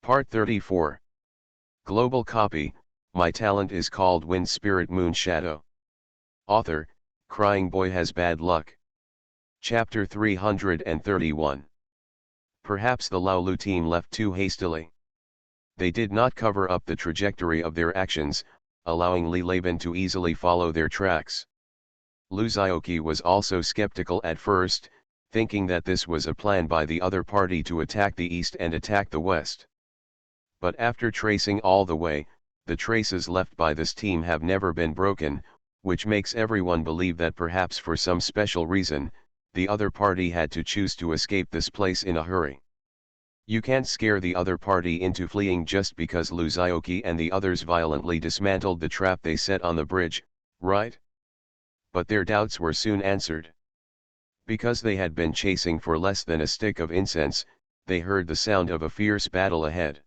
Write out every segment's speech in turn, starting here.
Part 34. Global Copy, My Talent is Called Wind Spirit Moon Shadow. Author, Crying Boy Has Bad Luck. Chapter 331. Perhaps the Laolu team left too hastily. They did not cover up the trajectory of their actions, allowing Li Laban to easily follow their tracks. Lu Zioqi was also skeptical at first, thinking that this was a plan by the other party to attack the east and attack the west. But after tracing all the way, the traces left by this team have never been broken, which makes everyone believe that perhaps for some special reason, the other party had to choose to escape this place in a hurry. You can't scare the other party into fleeing just because Lu Zioqi and the others violently dismantled the trap they set on the bridge, right? But their doubts were soon answered. Because they had been chasing for less than a stick of incense, they heard the sound of a fierce battle ahead.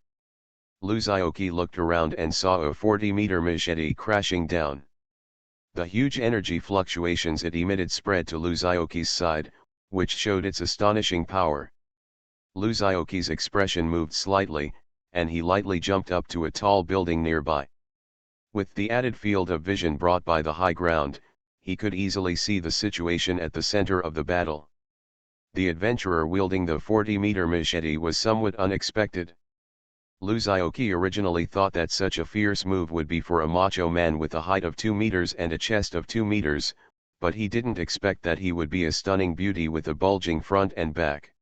Lu Zioqi looked around and saw a 40-meter machete crashing down. The huge energy fluctuations it emitted spread to Lu Zioqi's side, which showed its astonishing power. Lu Zioqi's expression moved slightly, and he lightly jumped up to a tall building nearby. With the added field of vision brought by the high ground, he could easily see the situation at the center of the battle. The adventurer wielding the 40-meter machete was somewhat unexpected. Lu Zioqi originally thought that such a fierce move would be for a macho man with a height of 2 meters and a chest of 2 meters, but he didn't expect that he would be a stunning beauty with a bulging front and back.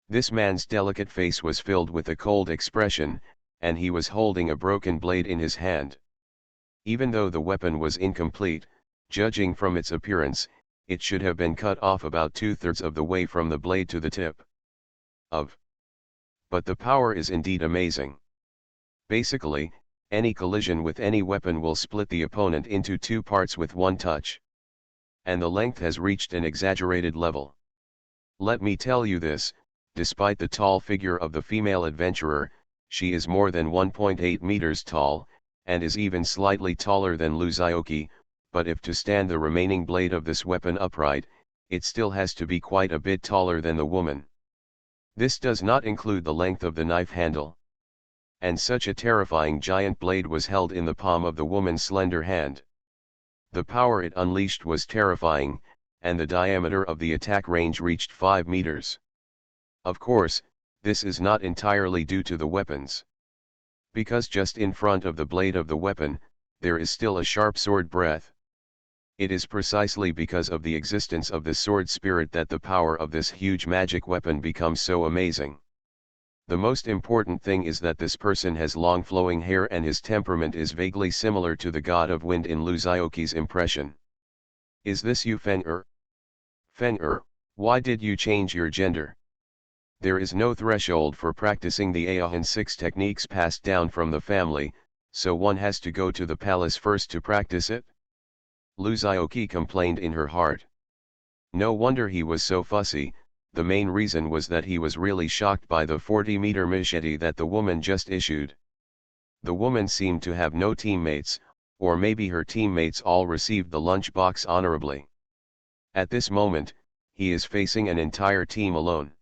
This man's delicate face was filled with a cold expression, and he was holding a broken blade in his hand. Even though the weapon was incomplete, judging from its appearance, it should have been cut off about 2/3 of the way from the blade to the tip. But the power is indeed amazing. Basically, any collision with any weapon will split the opponent into 2 parts with one touch. And the length has reached an exaggerated level. Let me tell you this, despite the tall figure of the female adventurer, she is more than 1.8 meters tall, and is even slightly taller than Lu Zioqi, but if to stand the remaining blade of this weapon upright, it still has to be quite a bit taller than the woman. This does not include the length of the knife handle. And such a terrifying giant blade was held in the palm of the woman's slender hand. The power it unleashed was terrifying, and the diameter of the attack range reached 5 meters. Of course, this is not entirely due to the weapons. Because just in front of the blade of the weapon, there is still a sharp sword breath. It is precisely because of the existence of the sword spirit that the power of this huge magic weapon becomes so amazing. The most important thing is that this person has long flowing hair and his temperament is vaguely similar to the god of wind in Lu Zioqi's impression. Is this you, Feng-er? Feng-er, why did you change your gender? There is no threshold for practicing the Aohan 6 techniques passed down from the family, so one has to go to the palace first to practice it? Lu Zioqi complained in her heart. No wonder he was so fussy, the main reason was that he was really shocked by the 40-meter machete that the woman just issued. The woman seemed to have no teammates, or maybe her teammates all received the lunchbox honorably. At this moment, he is facing an entire team alone.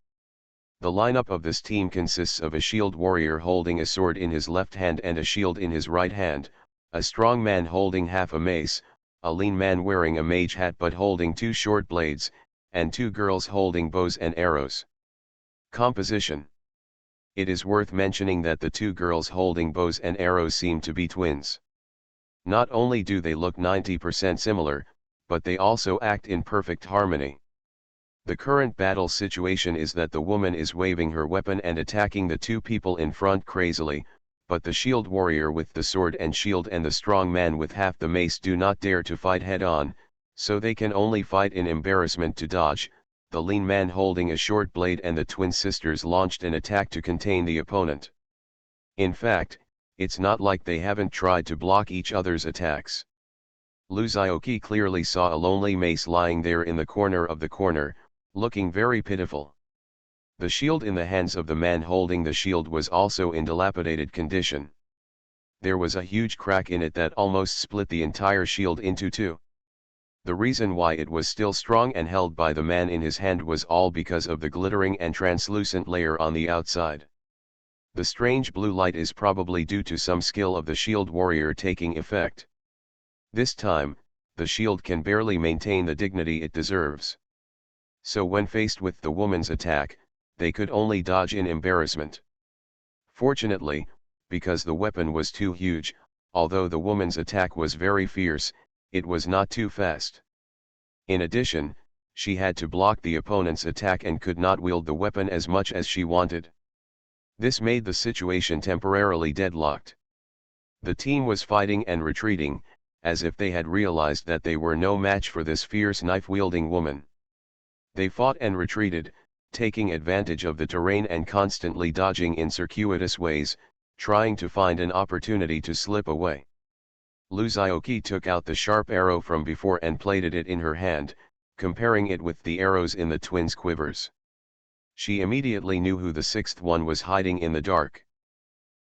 The lineup of this team consists of a shield warrior holding a sword in his left hand and a shield in his right hand, a strong man holding half a mace, a lean man wearing a mage hat but holding 2 short blades, and 2 girls holding bows and arrows. Composition. It is worth mentioning that the 2 girls holding bows and arrows seem to be twins. Not only do they look 90% similar, but they also act in perfect harmony. The current battle situation is that the woman is waving her weapon and attacking the 2 people in front crazily, but the shield warrior with the sword and shield and the strong man with half the mace do not dare to fight head-on, so they can only fight in embarrassment to dodge. The lean man holding a short blade and the twin sisters launched an attack to contain the opponent. In fact, it's not like they haven't tried to block each other's attacks. Lu Zioqi clearly saw a lonely mace lying there in the corner, looking very pitiful. The shield in the hands of the man holding the shield was also in dilapidated condition. There was a huge crack in it that almost split the entire shield into 2. The reason why it was still strong and held by the man in his hand was all because of the glittering and translucent layer on the outside. The strange blue light is probably due to some skill of the shield warrior taking effect. This time, the shield can barely maintain the dignity it deserves. So when faced with the woman's attack, they could only dodge in embarrassment. Fortunately, because the weapon was too huge, although the woman's attack was very fierce, it was not too fast. In addition, she had to block the opponent's attack and could not wield the weapon as much as she wanted. This made the situation temporarily deadlocked. The team was fighting and retreating, as if they had realized that they were no match for this fierce knife-wielding woman. They fought and retreated, taking advantage of the terrain and constantly dodging in circuitous ways, trying to find an opportunity to slip away. Luzaoki took out the sharp arrow from before and plated it in her hand, comparing it with the arrows in the twins' quivers. She immediately knew who the sixth one was hiding in the dark.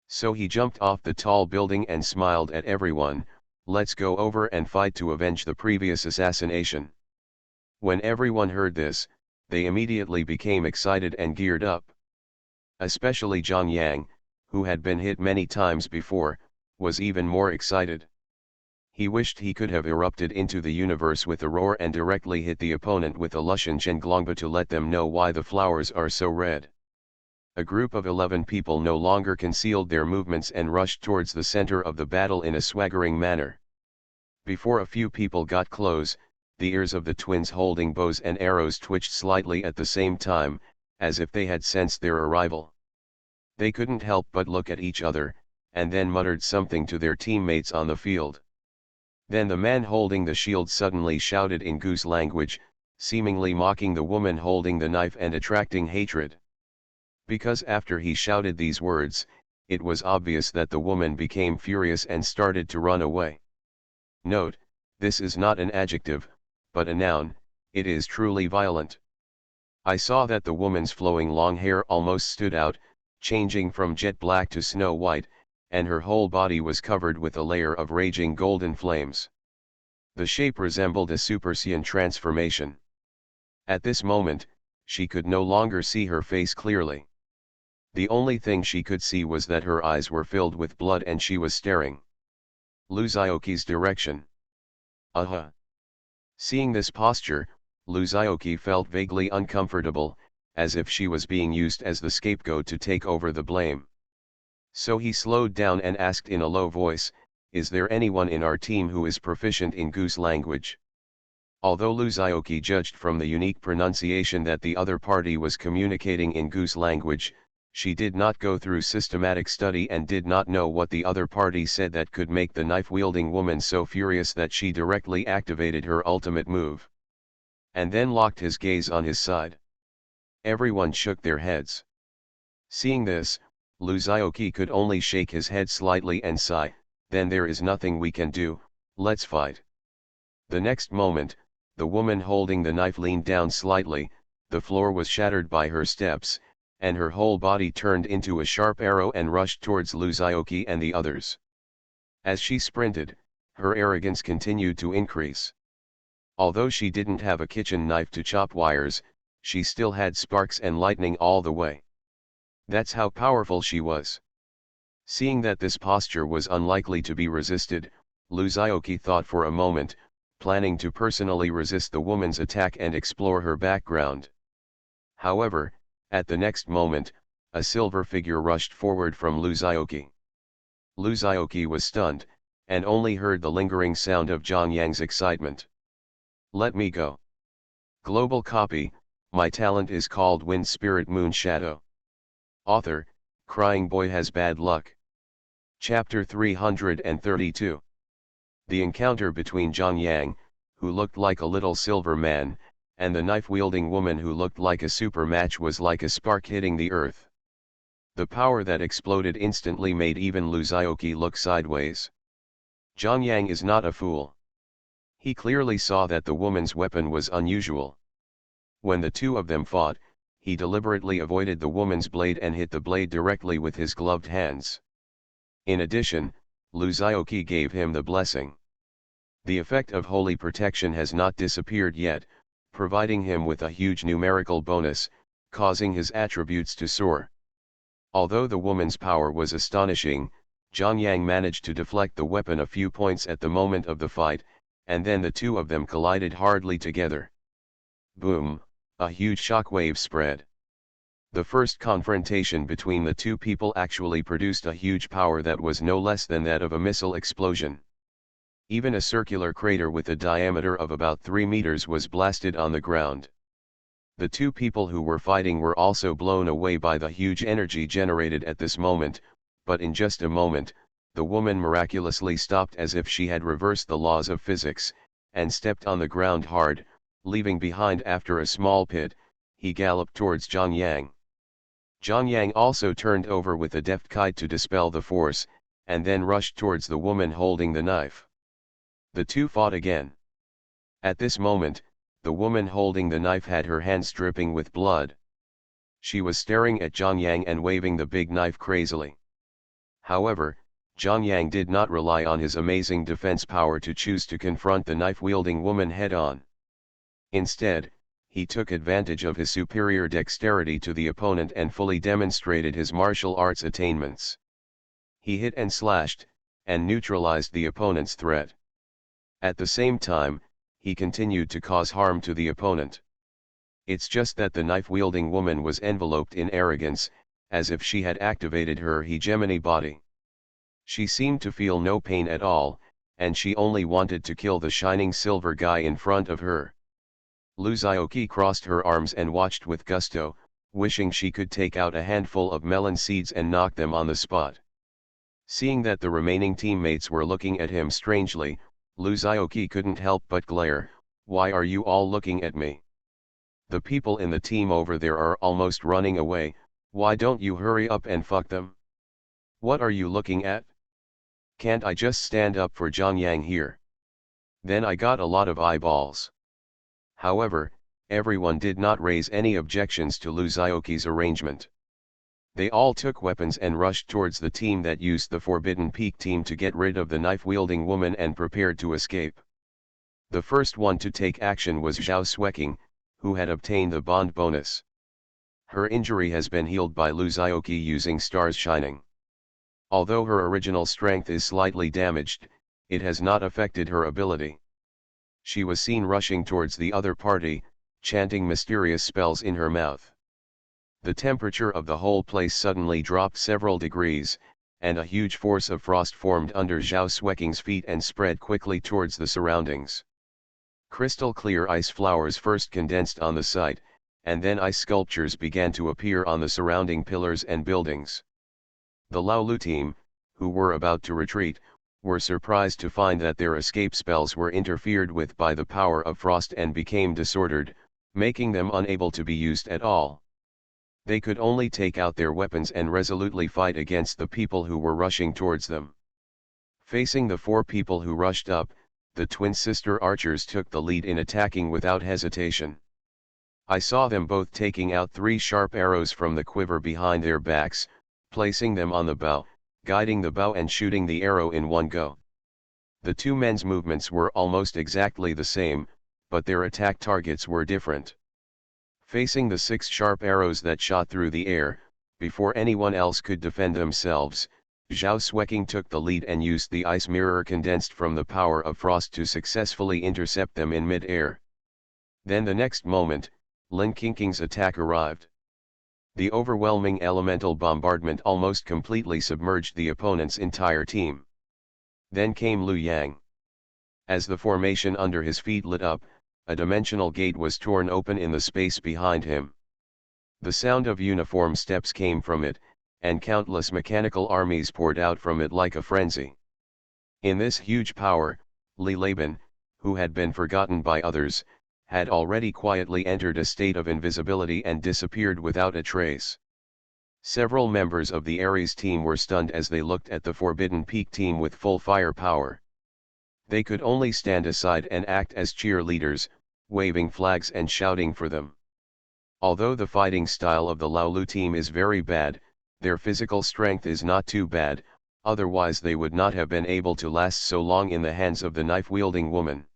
So he jumped off the tall building and smiled at everyone, "Let's go over and fight to avenge the previous assassination." When everyone heard this, they immediately became excited and geared up. Especially Zhang Yang, who had been hit many times before, was even more excited. He wished he could have erupted into the universe with a roar and directly hit the opponent with a Lushan Zhenglongba to let them know why the flowers are so red. A group of 11 people no longer concealed their movements and rushed towards the center of the battle in a swaggering manner. Before a few people got close, the ears of the twins holding bows and arrows twitched slightly at the same time, as if they had sensed their arrival. They couldn't help but look at each other, and then muttered something to their teammates on the field. Then the man holding the shield suddenly shouted in goose language, seemingly mocking the woman holding the knife and attracting hatred. Because after he shouted these words, it was obvious that the woman became furious and started to run away. Note, this is not an adjective, but a noun, it is truly violent. I saw that the woman's flowing long hair almost stood out, changing from jet black to snow white, and her whole body was covered with a layer of raging golden flames. The shape resembled a Super Saiyan transformation. At this moment, she could no longer see her face clearly. The only thing she could see was that her eyes were filled with blood and she was staring Luzaoki's direction. Seeing this posture, Luzaoki felt vaguely uncomfortable, as if she was being used as the scapegoat to take over the blame. So he slowed down and asked in a low voice, "Is there anyone in our team who is proficient in goose language?" Although Luzaoki judged from the unique pronunciation that the other party was communicating in goose language, she did not go through systematic study and did not know what the other party said that could make the knife-wielding woman so furious that she directly activated her ultimate move. And then locked his gaze on his side. Everyone shook their heads. Seeing this, Luzaoki could only shake his head slightly and sigh, "Then there is nothing we can do, let's fight." The next moment, the woman holding the knife leaned down slightly, the floor was shattered by her steps, and her whole body turned into a sharp arrow and rushed towards Luzaoki and the others. As she sprinted, her arrogance continued to increase. Although she didn't have a kitchen knife to chop wires, she still had sparks and lightning all the way. That's how powerful she was. Seeing that this posture was unlikely to be resisted, Luzaoki thought for a moment, planning to personally resist the woman's attack and explore her background. However, at the next moment, a silver figure rushed forward from Luzaoki. Luzaoki was stunned, and only heard the lingering sound of Zhang Yang's excitement. "Let me go." Global copy, my talent is called Wind Spirit Moon Shadow. Author, Crying Boy Has Bad Luck. Chapter 332. The encounter between Zhang Yang, who looked like a little silver man, and the knife-wielding woman who looked like a super match was like a spark hitting the earth. The power that exploded instantly made even Luzaoki look sideways. Zhang Yang is not a fool. He clearly saw that the woman's weapon was unusual. When the two of them fought, he deliberately avoided the woman's blade and hit the blade directly with his gloved hands. In addition, Luzaoki gave him the blessing. The effect of holy protection has not disappeared yet, providing him with a huge numerical bonus, causing his attributes to soar. Although the woman's power was astonishing, Zhang Yang managed to deflect the weapon a few points at the moment of the fight, and then the two of them collided hardly together. Boom, a huge shockwave spread. The first confrontation between the two people actually produced a huge power that was no less than that of a missile explosion. Even a circular crater with a diameter of about 3 meters was blasted on the ground. The two people who were fighting were also blown away by the huge energy generated at this moment, but in just a moment, the woman miraculously stopped as if she had reversed the laws of physics, and stepped on the ground hard, leaving behind after a small pit. He galloped towards Zhang Yang. Zhang Yang also turned over with a deft kite to dispel the force, and then rushed towards the woman holding the knife. The two fought again. At this moment, the woman holding the knife had her hands dripping with blood. She was staring at Zhang Yang and waving the big knife crazily. However, Zhang Yang did not rely on his amazing defense power to choose to confront the knife-wielding woman head-on. Instead, he took advantage of his superior dexterity to the opponent and fully demonstrated his martial arts attainments. He hit and slashed, and neutralized the opponent's threat. At the same time, he continued to cause harm to the opponent. It's just that the knife-wielding woman was enveloped in arrogance, as if she had activated her hegemony body. She seemed to feel no pain at all, and she only wanted to kill the shining silver guy in front of her. Lu Xiaoqi crossed her arms and watched with gusto, wishing she could take out a handful of melon seeds and knock them on the spot. Seeing that the remaining teammates were looking at him strangely, Lu Xiaoqi couldn't help but glare. "Why are you all looking at me? The people in the team over there are almost running away, why don't you hurry up and fuck them? What are you looking at? Can't I just stand up for Zhang Yang here? Then I got a lot of eyeballs." However, everyone did not raise any objections to Lu Xiaoqi's arrangement. They all took weapons and rushed towards the team that used the Forbidden Peak team to get rid of the knife-wielding woman and prepared to escape. The first one to take action was Zhao Sueking, who had obtained the bond bonus. Her injury has been healed by Lu Xiaoqi using Stars Shining. Although her original strength is slightly damaged, it has not affected her ability. She was seen rushing towards the other party, chanting mysterious spells in her mouth. The temperature of the whole place suddenly dropped several degrees, and a huge force of frost formed under Zhao Sueking's feet and spread quickly towards the surroundings. Crystal clear ice flowers first condensed on the site, and then ice sculptures began to appear on the surrounding pillars and buildings. The Laolu team, who were about to retreat, were surprised to find that their escape spells were interfered with by the power of frost and became disordered, making them unable to be used at all. They could only take out their weapons and resolutely fight against the people who were rushing towards them. Facing the four people who rushed up, the twin sister archers took the lead in attacking without hesitation. I saw them both taking out 3 sharp arrows from the quiver behind their backs, placing them on the bow, guiding the bow and shooting the arrow in one go. The two men's movements were almost exactly the same, but their attack targets were different. Facing the 6 sharp arrows that shot through the air, before anyone else could defend themselves, Zhao Sueking took the lead and used the ice mirror condensed from the power of frost to successfully intercept them in mid-air. Then the next moment, Lin Qingqing's attack arrived. The overwhelming elemental bombardment almost completely submerged the opponent's entire team. Then came Lu Yang. As the formation under his feet lit up, a dimensional gate was torn open in the space behind him. The sound of uniform steps came from it, and countless mechanical armies poured out from it like a frenzy. In this huge power, Li Laban, who had been forgotten by others, had already quietly entered a state of invisibility and disappeared without a trace. Several members of the Ares team were stunned as they looked at the Forbidden Peak team with full firepower. They could only stand aside and act as cheerleaders, waving flags and shouting for them. Although the fighting style of the Laolu team is very bad, their physical strength is not too bad, otherwise they would not have been able to last so long in the hands of the knife-wielding woman.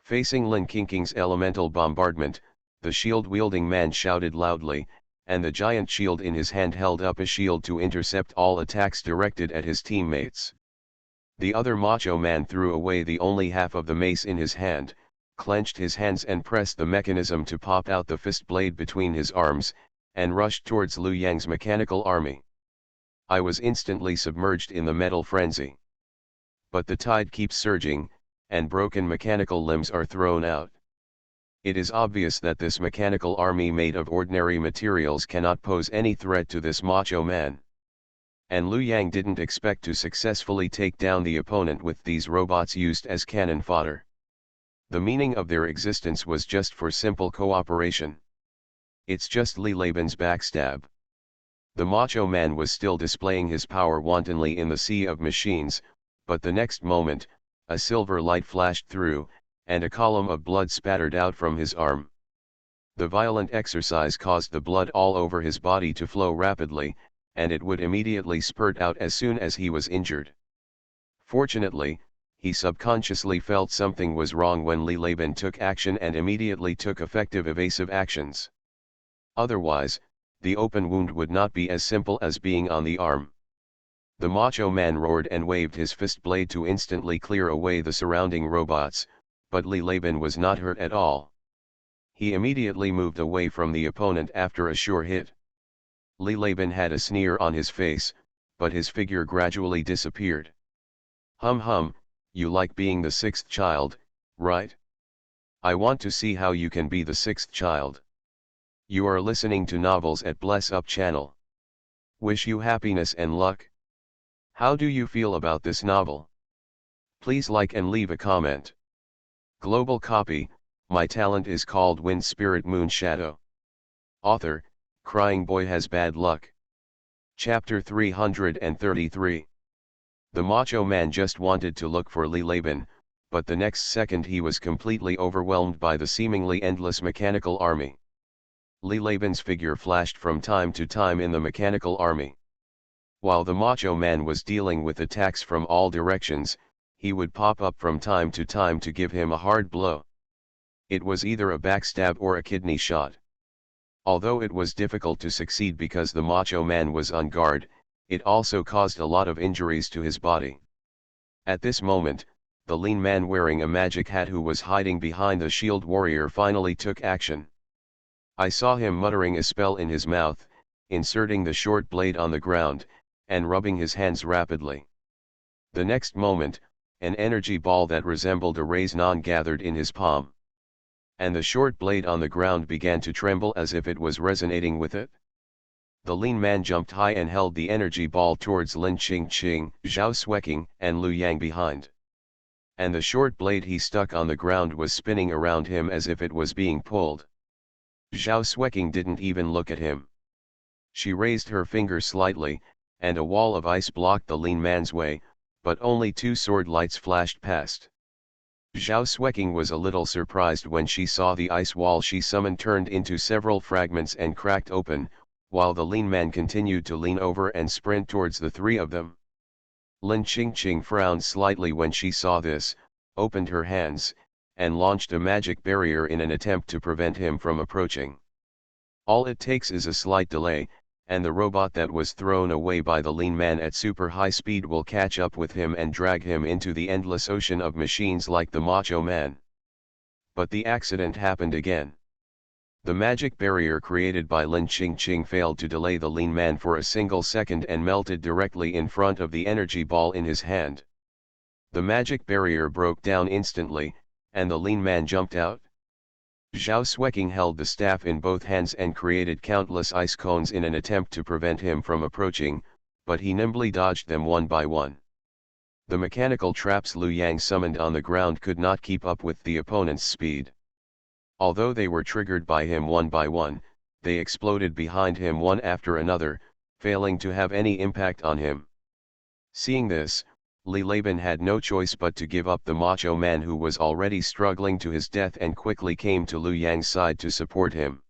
Facing Lin Qingqing's elemental bombardment, the shield-wielding man shouted loudly, and the giant shield in his hand held up a shield to intercept all attacks directed at his teammates. The other Macho Man threw away the only half of the mace in his hand, clenched his hands and pressed the mechanism to pop out the fist blade between his arms, and rushed towards Liu Yang's mechanical army. I was instantly submerged in the metal frenzy. But the tide keeps surging, and broken mechanical limbs are thrown out. It is obvious that this mechanical army made of ordinary materials cannot pose any threat to this Macho Man. And Liu Yang didn't expect to successfully take down the opponent with these robots used as cannon fodder. The meaning of their existence was just for simple cooperation. It's just Li Laban's backstab. The Macho Man was still displaying his power wantonly in the sea of machines, but the next moment, a silver light flashed through, and a column of blood spattered out from his arm. The violent exercise caused the blood all over his body to flow rapidly, and it would immediately spurt out as soon as he was injured. Fortunately, he subconsciously felt something was wrong when Li Laban took action and immediately took effective evasive actions. Otherwise, the open wound would not be as simple as being on the arm. The Macho Man roared and waved his fist blade to instantly clear away the surrounding robots, but Li Laban was not hurt at all. He immediately moved away from the opponent after a sure hit. Li Laban had a sneer on his face, but his figure gradually disappeared. Hum, you like being the sixth child, right? I want to see how you can be the sixth child. You are listening to Novels at Bless Up channel. Wish you happiness and luck. How do you feel about this novel? Please like and leave a comment. Global copy, my talent is called Wind Spirit Moon Shadow. Author, Crying Boy Has Bad Luck. Chapter 333. The Macho Man just wanted to look for Li Laban, but the next second he was completely overwhelmed by the seemingly endless mechanical army. Li Laban's figure flashed from time to time in the mechanical army. While the Macho Man was dealing with attacks from all directions, he would pop up from time to time to give him a hard blow. It was either a backstab or a kidney shot. Although it was difficult to succeed because the Macho Man was on guard, it also caused a lot of injuries to his body. At this moment, the lean man wearing a magic hat who was hiding behind the shield warrior finally took action. I saw him muttering a spell in his mouth, inserting the short blade on the ground, and rubbing his hands rapidly. The next moment, an energy ball that resembled a raisin gathered in his palm. And the short blade on the ground began to tremble as if it was resonating with it. The lean man jumped high and held the energy ball towards Lin Qingqing, Zhao Sueking, and Liu Yang behind. And the short blade he stuck on the ground was spinning around him as if it was being pulled. Zhao Sueking didn't even look at him. She raised her finger slightly, and a wall of ice blocked the lean man's way, but only two sword lights flashed past. Zhao Sueking was a little surprised when she saw the ice wall she summoned turned into several fragments and cracked open, while the lean man continued to lean over and sprint towards the three of them. Lin Qingqing frowned slightly when she saw this, opened her hands, and launched a magic barrier in an attempt to prevent him from approaching. All it takes is a slight delay, and the robot that was thrown away by the lean man at super high speed will catch up with him and drag him into the endless ocean of machines like the Macho Man. But the accident happened again. The magic barrier created by Lin Qingqing failed to delay the lean man for a single second and melted directly in front of the energy ball in his hand. The magic barrier broke down instantly, and the lean man jumped out. Zhao Sueking held the staff in both hands and created countless ice cones in an attempt to prevent him from approaching, but he nimbly dodged them one by one. The mechanical traps Liu Yang summoned on the ground could not keep up with the opponent's speed. Although they were triggered by him one by one, they exploded behind him one after another, failing to have any impact on him. Seeing this, Li Laban had no choice but to give up the Macho Man who was already struggling to his death and quickly came to Liu Yang's side to support him.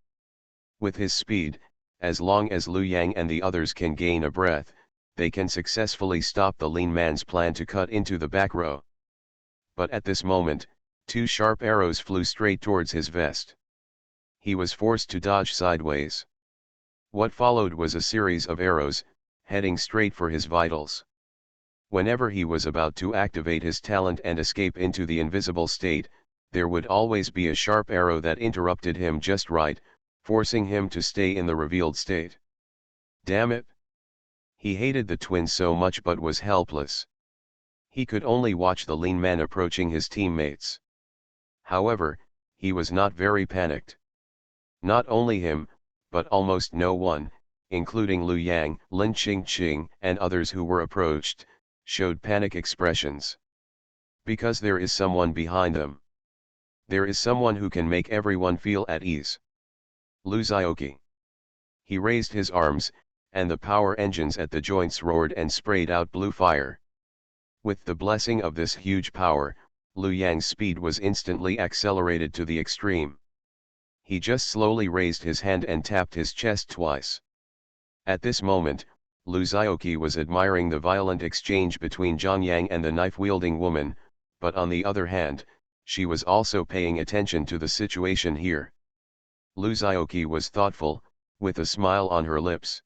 With his speed, as long as Liu Yang and the others can gain a breath, they can successfully stop the lean man's plan to cut into the back row. But at this moment, two sharp arrows flew straight towards his vest. He was forced to dodge sideways. What followed was a series of arrows, heading straight for his vitals. Whenever he was about to activate his talent and escape into the invisible state, there would always be a sharp arrow that interrupted him just right, forcing him to stay in the revealed state. Damn it! He hated the twins so much but was helpless. He could only watch the lean man approaching his teammates. However, he was not very panicked. Not only him, but almost no one, including Lu Yang, Lin Qingqing, and others who were approached, showed panic expressions. Because there is someone behind them. There is someone who can make everyone feel at ease. Lu Zhaoqi. He raised his arms, and the power engines at the joints roared and sprayed out blue fire. With the blessing of this huge power, Lu Yang's speed was instantly accelerated to the extreme. He just slowly raised his hand and tapped his chest twice. At this moment, Lu Zhaoqi was admiring the violent exchange between Zhang Yang and the knife-wielding woman, but on the other hand, she was also paying attention to the situation here. Lu Zhaoqi was thoughtful, with a smile on her lips.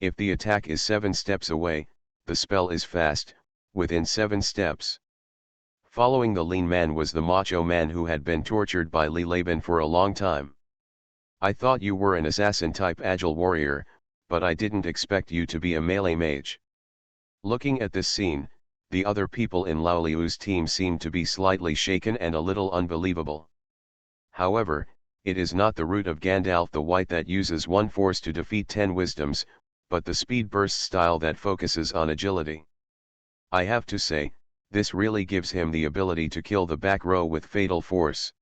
If the attack is 7 steps away, the spell is fast, within 7 steps. Following the lean man was the macho man who had been tortured by Li Laban for a long time. I thought you were an assassin-type agile warrior, but I didn't expect you to be a melee mage. Looking at this scene, the other people in Lao Liu's team seemed to be slightly shaken and a little unbelievable. However, it is not the root of Gandalf the White that uses one force to defeat 10 wisdoms, but the speed burst style that focuses on agility. I have to say, this really gives him the ability to kill the back row with fatal force.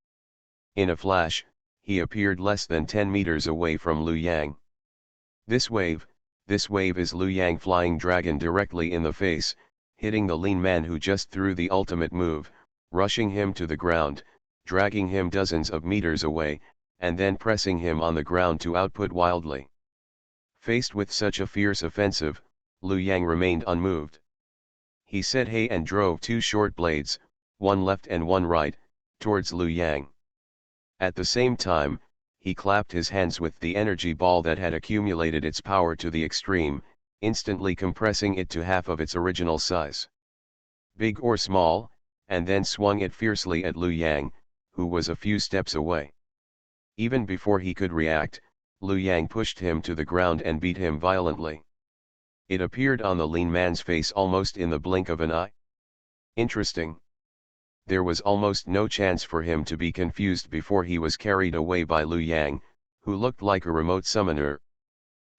In a flash, he appeared less than 10 meters away from Lu Yang. This wave is Lu Yang flying dragon directly in the face, hitting the lean man who just threw the ultimate move, rushing him to the ground, dragging him dozens of meters away, and then pressing him on the ground to output wildly. Faced with such a fierce offensive, Lu Yang remained unmoved. He said hey and drove 2 short blades, one left and one right, towards Lu Yang. At the same time, he clapped his hands with the energy ball that had accumulated its power to the extreme, instantly compressing it to half of its original size. Big or small, and then swung it fiercely at Lu Yang, who was a few steps away. Even before he could react, Lu Yang pushed him to the ground and beat him violently. It appeared on the lean man's face almost in the blink of an eye. Interesting. There was almost no chance for him to be confused before he was carried away by Lu Yang, who looked like a remote summoner.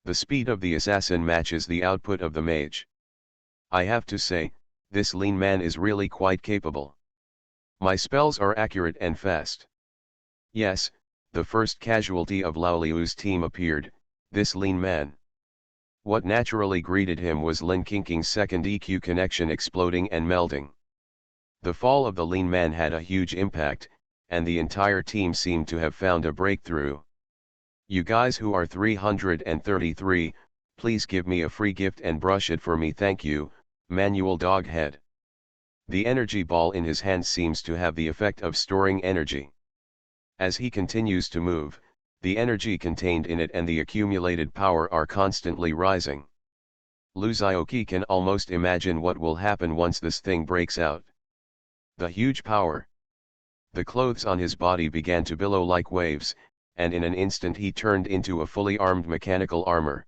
The speed of the assassin matches the output of the mage. I have to say, this lean man is really quite capable. My spells are accurate and fast. Yes, the first casualty of Lao Liu's team appeared, this lean man. What naturally greeted him was Lin Qingqing's second EQ connection exploding and melding. The fall of the lean man had a huge impact, and the entire team seemed to have found a breakthrough. You guys who are 333, please give me a free gift and brush it for me, thank you, Manual Doghead. The energy ball in his hand seems to have the effect of storing energy. As he continues to move, the energy contained in it and the accumulated power are constantly rising. Lu Zhaoqi can almost imagine what will happen once this thing breaks out. The huge power. The clothes on his body began to billow like waves, and in an instant he turned into a fully armed mechanical armor.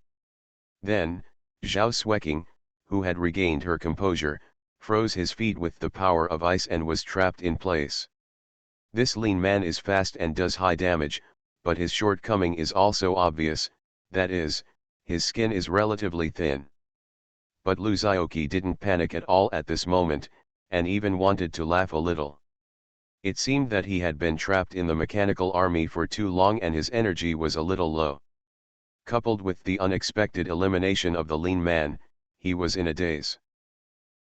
Then, Zhao Xueqing, who had regained her composure, froze his feet with the power of ice and was trapped in place. This lean man is fast and does high damage, but his shortcoming is also obvious, that is, his skin is relatively thin. But Lu Zhaoqi didn't panic at all at this moment, and even wanted to laugh a little. It seemed that he had been trapped in the mechanical army for too long and his energy was a little low. Coupled with the unexpected elimination of the lean man, he was in a daze.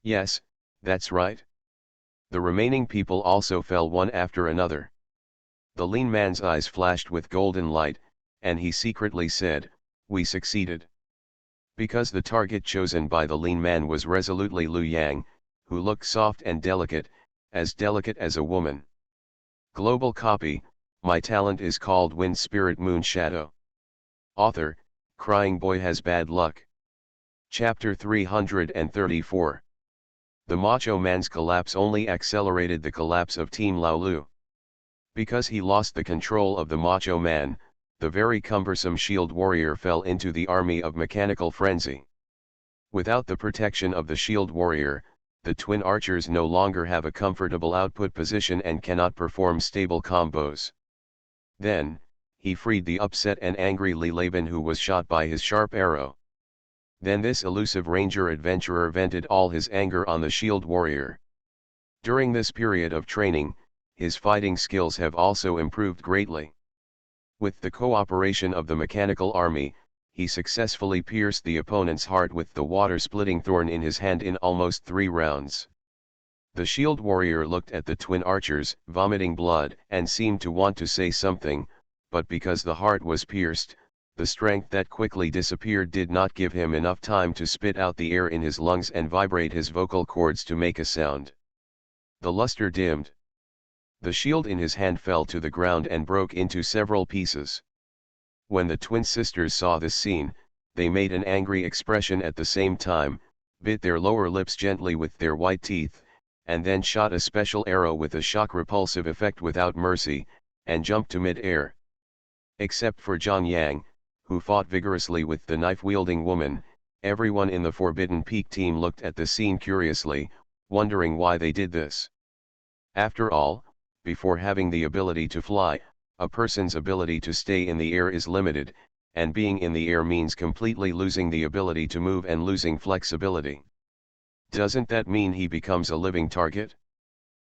Yes, that's right. The remaining people also fell one after another. The lean man's eyes flashed with golden light, and he secretly said, "We succeeded." Because the target chosen by the lean man was resolutely Lu Yang, who looked soft and delicate as a woman. Global copy, my talent is called Wind Spirit Moon Shadow. Author, Crying boy has bad luck. Chapter 334. The Macho Man's collapse only accelerated the collapse of Team Laolu. Because he lost the control of the Macho Man, the very cumbersome shield warrior fell into the army of mechanical frenzy. Without the protection of the shield warrior, the twin archers no longer have a comfortable output position and cannot perform stable combos. Then, he freed the upset and angry Laban, who was shot by his sharp arrow. Then this elusive ranger adventurer vented all his anger on the shield warrior. During this period of training, his fighting skills have also improved greatly. With the cooperation of the mechanical army, he successfully pierced the opponent's heart with the water-splitting thorn in his hand in almost 3 rounds. The shield warrior looked at the twin archers, vomiting blood, and seemed to want to say something, but because the heart was pierced, the strength that quickly disappeared did not give him enough time to spit out the air in his lungs and vibrate his vocal cords to make a sound. The luster dimmed. The shield in his hand fell to the ground and broke into several pieces. When the twin sisters saw this scene, they made an angry expression at the same time, bit their lower lips gently with their white teeth, and then shot a special arrow with a shock-repulsive effect without mercy, and jumped to mid-air. Except for Zhang Yang, who fought vigorously with the knife-wielding woman, everyone in the Forbidden Peak team looked at the scene curiously, wondering why they did this. After all, before having the ability to fly, a person's ability to stay in the air is limited, and being in the air means completely losing the ability to move and losing flexibility. Doesn't that mean he becomes a living target?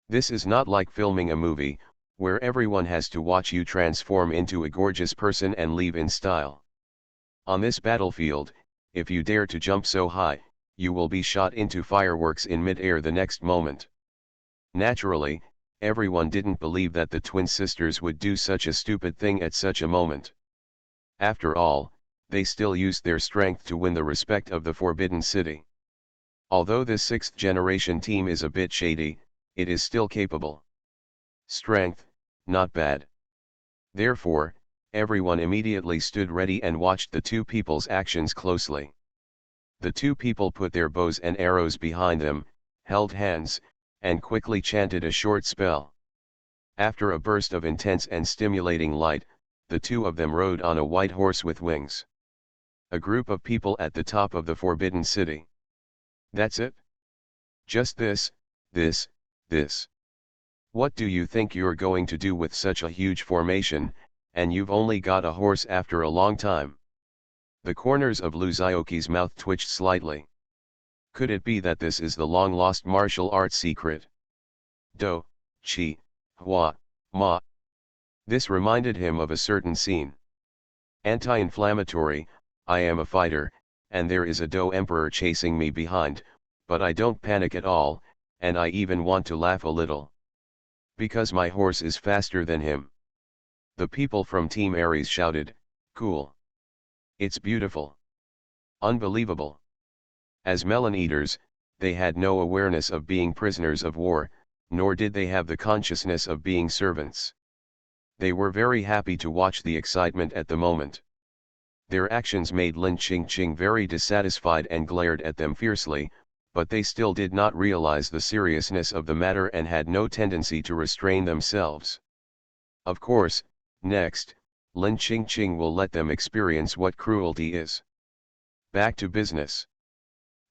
This is not like filming a movie, where everyone has to watch you transform into a gorgeous person and leave in style. On this battlefield, if you dare to jump so high, you will be shot into fireworks in mid-air the next moment. Naturally, everyone didn't believe that the twin sisters would do such a stupid thing at such a moment. After all, they still used their strength to win the respect of the Forbidden City. Although this 6th generation team is a bit shady, it is still capable. Strength, not bad. Therefore, everyone immediately stood ready and watched the two people's actions closely. The two people put their bows and arrows behind them, held hands, and quickly chanted a short spell. After a burst of intense and stimulating light, the two of them rode on a white horse with wings. A group of people at the top of the Forbidden City. That's it? Just this. What do you think you're going to do with such a huge formation, and you've only got a horse after a long time? The corners of Lu Zioqi's mouth twitched slightly. Could it be that this is the long-lost martial arts secret? Do, Chi, Hua, Ma. This reminded him of a certain scene. Anti-inflammatory, I am a fighter, and there is a Do Emperor chasing me behind, but I don't panic at all, and I even want to laugh a little. Because my horse is faster than him. The people from Team Ares shouted, cool. It's beautiful. Unbelievable. As melon eaters, they had no awareness of being prisoners of war, nor did they have the consciousness of being servants. They were very happy to watch the excitement at the moment. Their actions made Lin Qingqing very dissatisfied and glared at them fiercely, but they still did not realize the seriousness of the matter and had no tendency to restrain themselves. Of course, next, Lin Qingqing will let them experience what cruelty is. Back to business.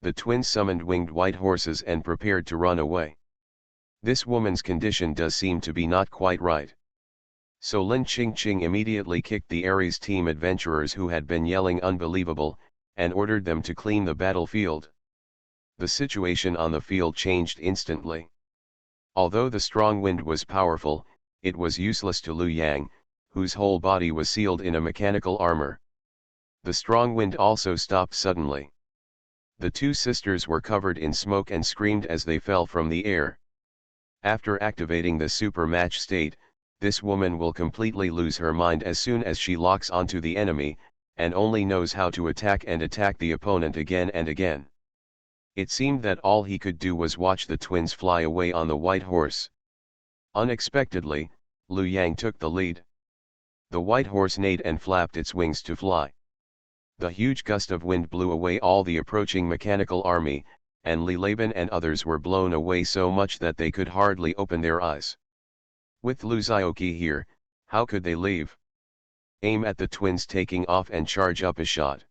The twins summoned winged white horses and prepared to run away. This woman's condition does seem to be not quite right. So Lin Qingqing immediately kicked the Ares team adventurers who had been yelling unbelievable, and ordered them to clean the battlefield. The situation on the field changed instantly. Although the strong wind was powerful, it was useless to Liu Yang, whose whole body was sealed in a mechanical armor. The strong wind also stopped suddenly. The two sisters were covered in smoke and screamed as they fell from the air. After activating the super match state, this woman will completely lose her mind as soon as she locks onto the enemy, and only knows how to attack the opponent again and again. It seemed that all he could do was watch the twins fly away on the white horse. Unexpectedly, Liu Yang took the lead. The white horse neighed and flapped its wings to fly. The huge gust of wind blew away all the approaching mechanical army, and Li Laban and others were blown away so much that they could hardly open their eyes. With Lu Xiaoqi here, how could they leave? Aim at the twins taking off and charge up a shot.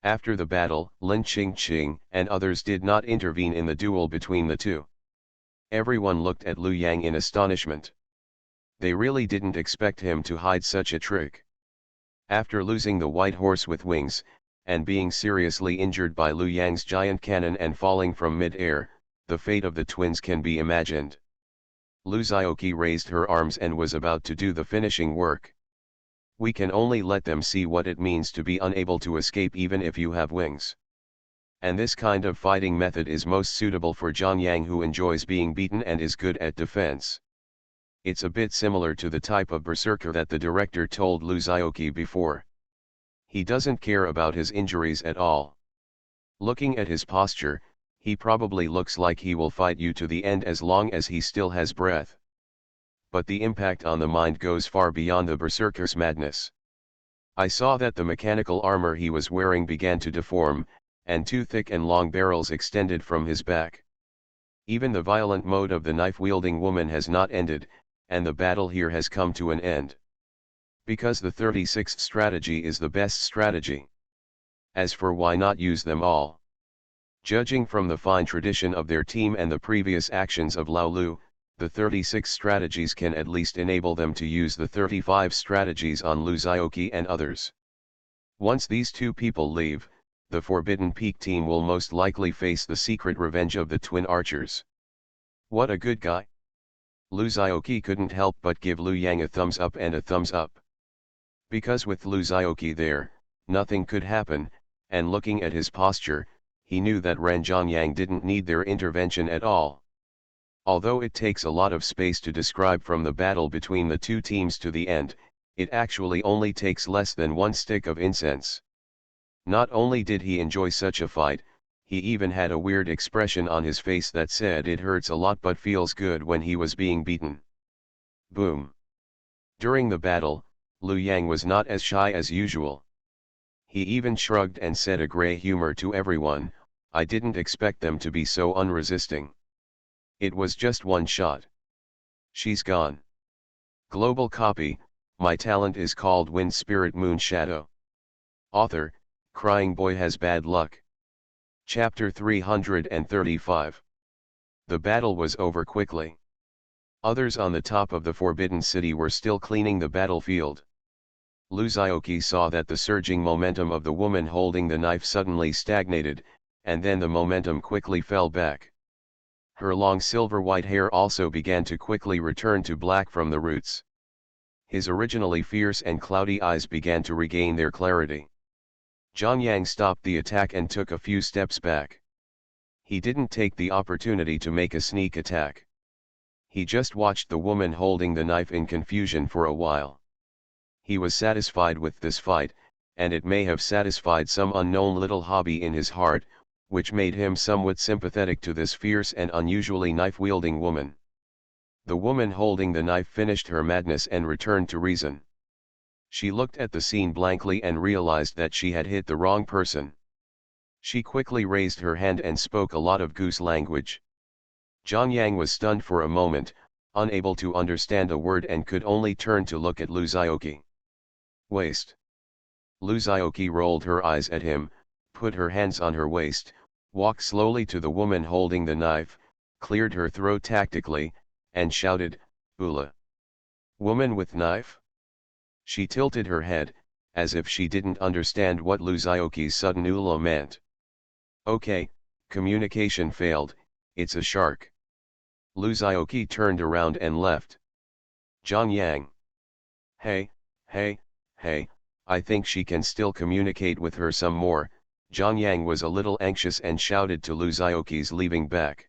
After the battle, Lin Qingqing and others did not intervene in the duel between the two. Everyone looked at Lu Yang in astonishment. They really didn't expect him to hide such a trick. After losing the white horse with wings, and being seriously injured by Lu Yang's giant cannon and falling from mid-air, the fate of the twins can be imagined. Lu Xiaoqi raised her arms and was about to do the finishing work. We can only let them see what it means to be unable to escape even if you have wings. And this kind of fighting method is most suitable for Zhang Yang, who enjoys being beaten and is good at defense. It's a bit similar to the type of berserker that the director told Lu Xiaoqi before. He doesn't care about his injuries at all. Looking at his posture, he probably looks like he will fight you to the end as long as he still has breath. But the impact on the mind goes far beyond the berserker's madness. I saw that the mechanical armor he was wearing began to deform, and two thick and long barrels extended from his back. Even the violent mode of the knife-wielding woman has not ended, and the battle here has come to an end. Because the 36th strategy is the best strategy. As for why not use them all? Judging from the fine tradition of their team and the previous actions of Lao Lu, the 36 strategies can at least enable them to use the 35 strategies on Lu Xiaoqi and others. Once these two people leave, the Forbidden Peak team will most likely face the secret revenge of the twin archers. What a good guy! Lu Xiaoqi couldn't help but give Lu Yang a thumbs up and a thumbs up. Because with Lu Xiaoqi there, nothing could happen, and looking at his posture, he knew that Ren Zhongyang didn't need their intervention at all. Although it takes a lot of space to describe from the battle between the two teams to the end, it actually only takes less than one stick of incense. Not only did he enjoy such a fight, he even had a weird expression on his face that said it hurts a lot but feels good when he was being beaten. Boom. During the battle, Lu Yang was not as shy as usual. He even shrugged and said a gray humor to everyone, I didn't expect them to be so unresisting. It was just one shot. She's gone. Global copy, my talent is called Wind Spirit Moon Shadow. Author, Crying Boy Has Bad Luck. Chapter 335. The battle was over quickly. Others on the top of the Forbidden City were still cleaning the battlefield. Lu Xiaoqi saw that the surging momentum of the woman holding the knife suddenly stagnated, and then the momentum quickly fell back. Her long silver-white hair also began to quickly return to black from the roots. His originally fierce and cloudy eyes began to regain their clarity. Zhang Yang stopped the attack and took a few steps back. He didn't take the opportunity to make a sneak attack. He just watched the woman holding the knife in confusion for a while. He was satisfied with this fight, and it may have satisfied some unknown little hobby in his heart, which made him somewhat sympathetic to this fierce and unusually knife-wielding woman. The woman holding the knife finished her madness and returned to reason. She looked at the scene blankly and realized that she had hit the wrong person. She quickly raised her hand and spoke a lot of goose language. Zhang Yang was stunned for a moment, unable to understand a word, and could only turn to look at Lu Xiaoqi. Waist. Lu Xiaoqi rolled her eyes at him, put her hands on her waist, walked slowly to the woman holding the knife, cleared her throat tactically, and shouted, Ula. Woman with knife? She tilted her head, as if she didn't understand what Lu Xiaoqi's sudden Ula meant. Okay, communication failed, it's a shark. Lu Xiaoqi turned around and left. Zhang Yang. Hey, I think she can still communicate with her some more. Zhang Yang was a little anxious and shouted to Lu Xiaoqi's leaving back.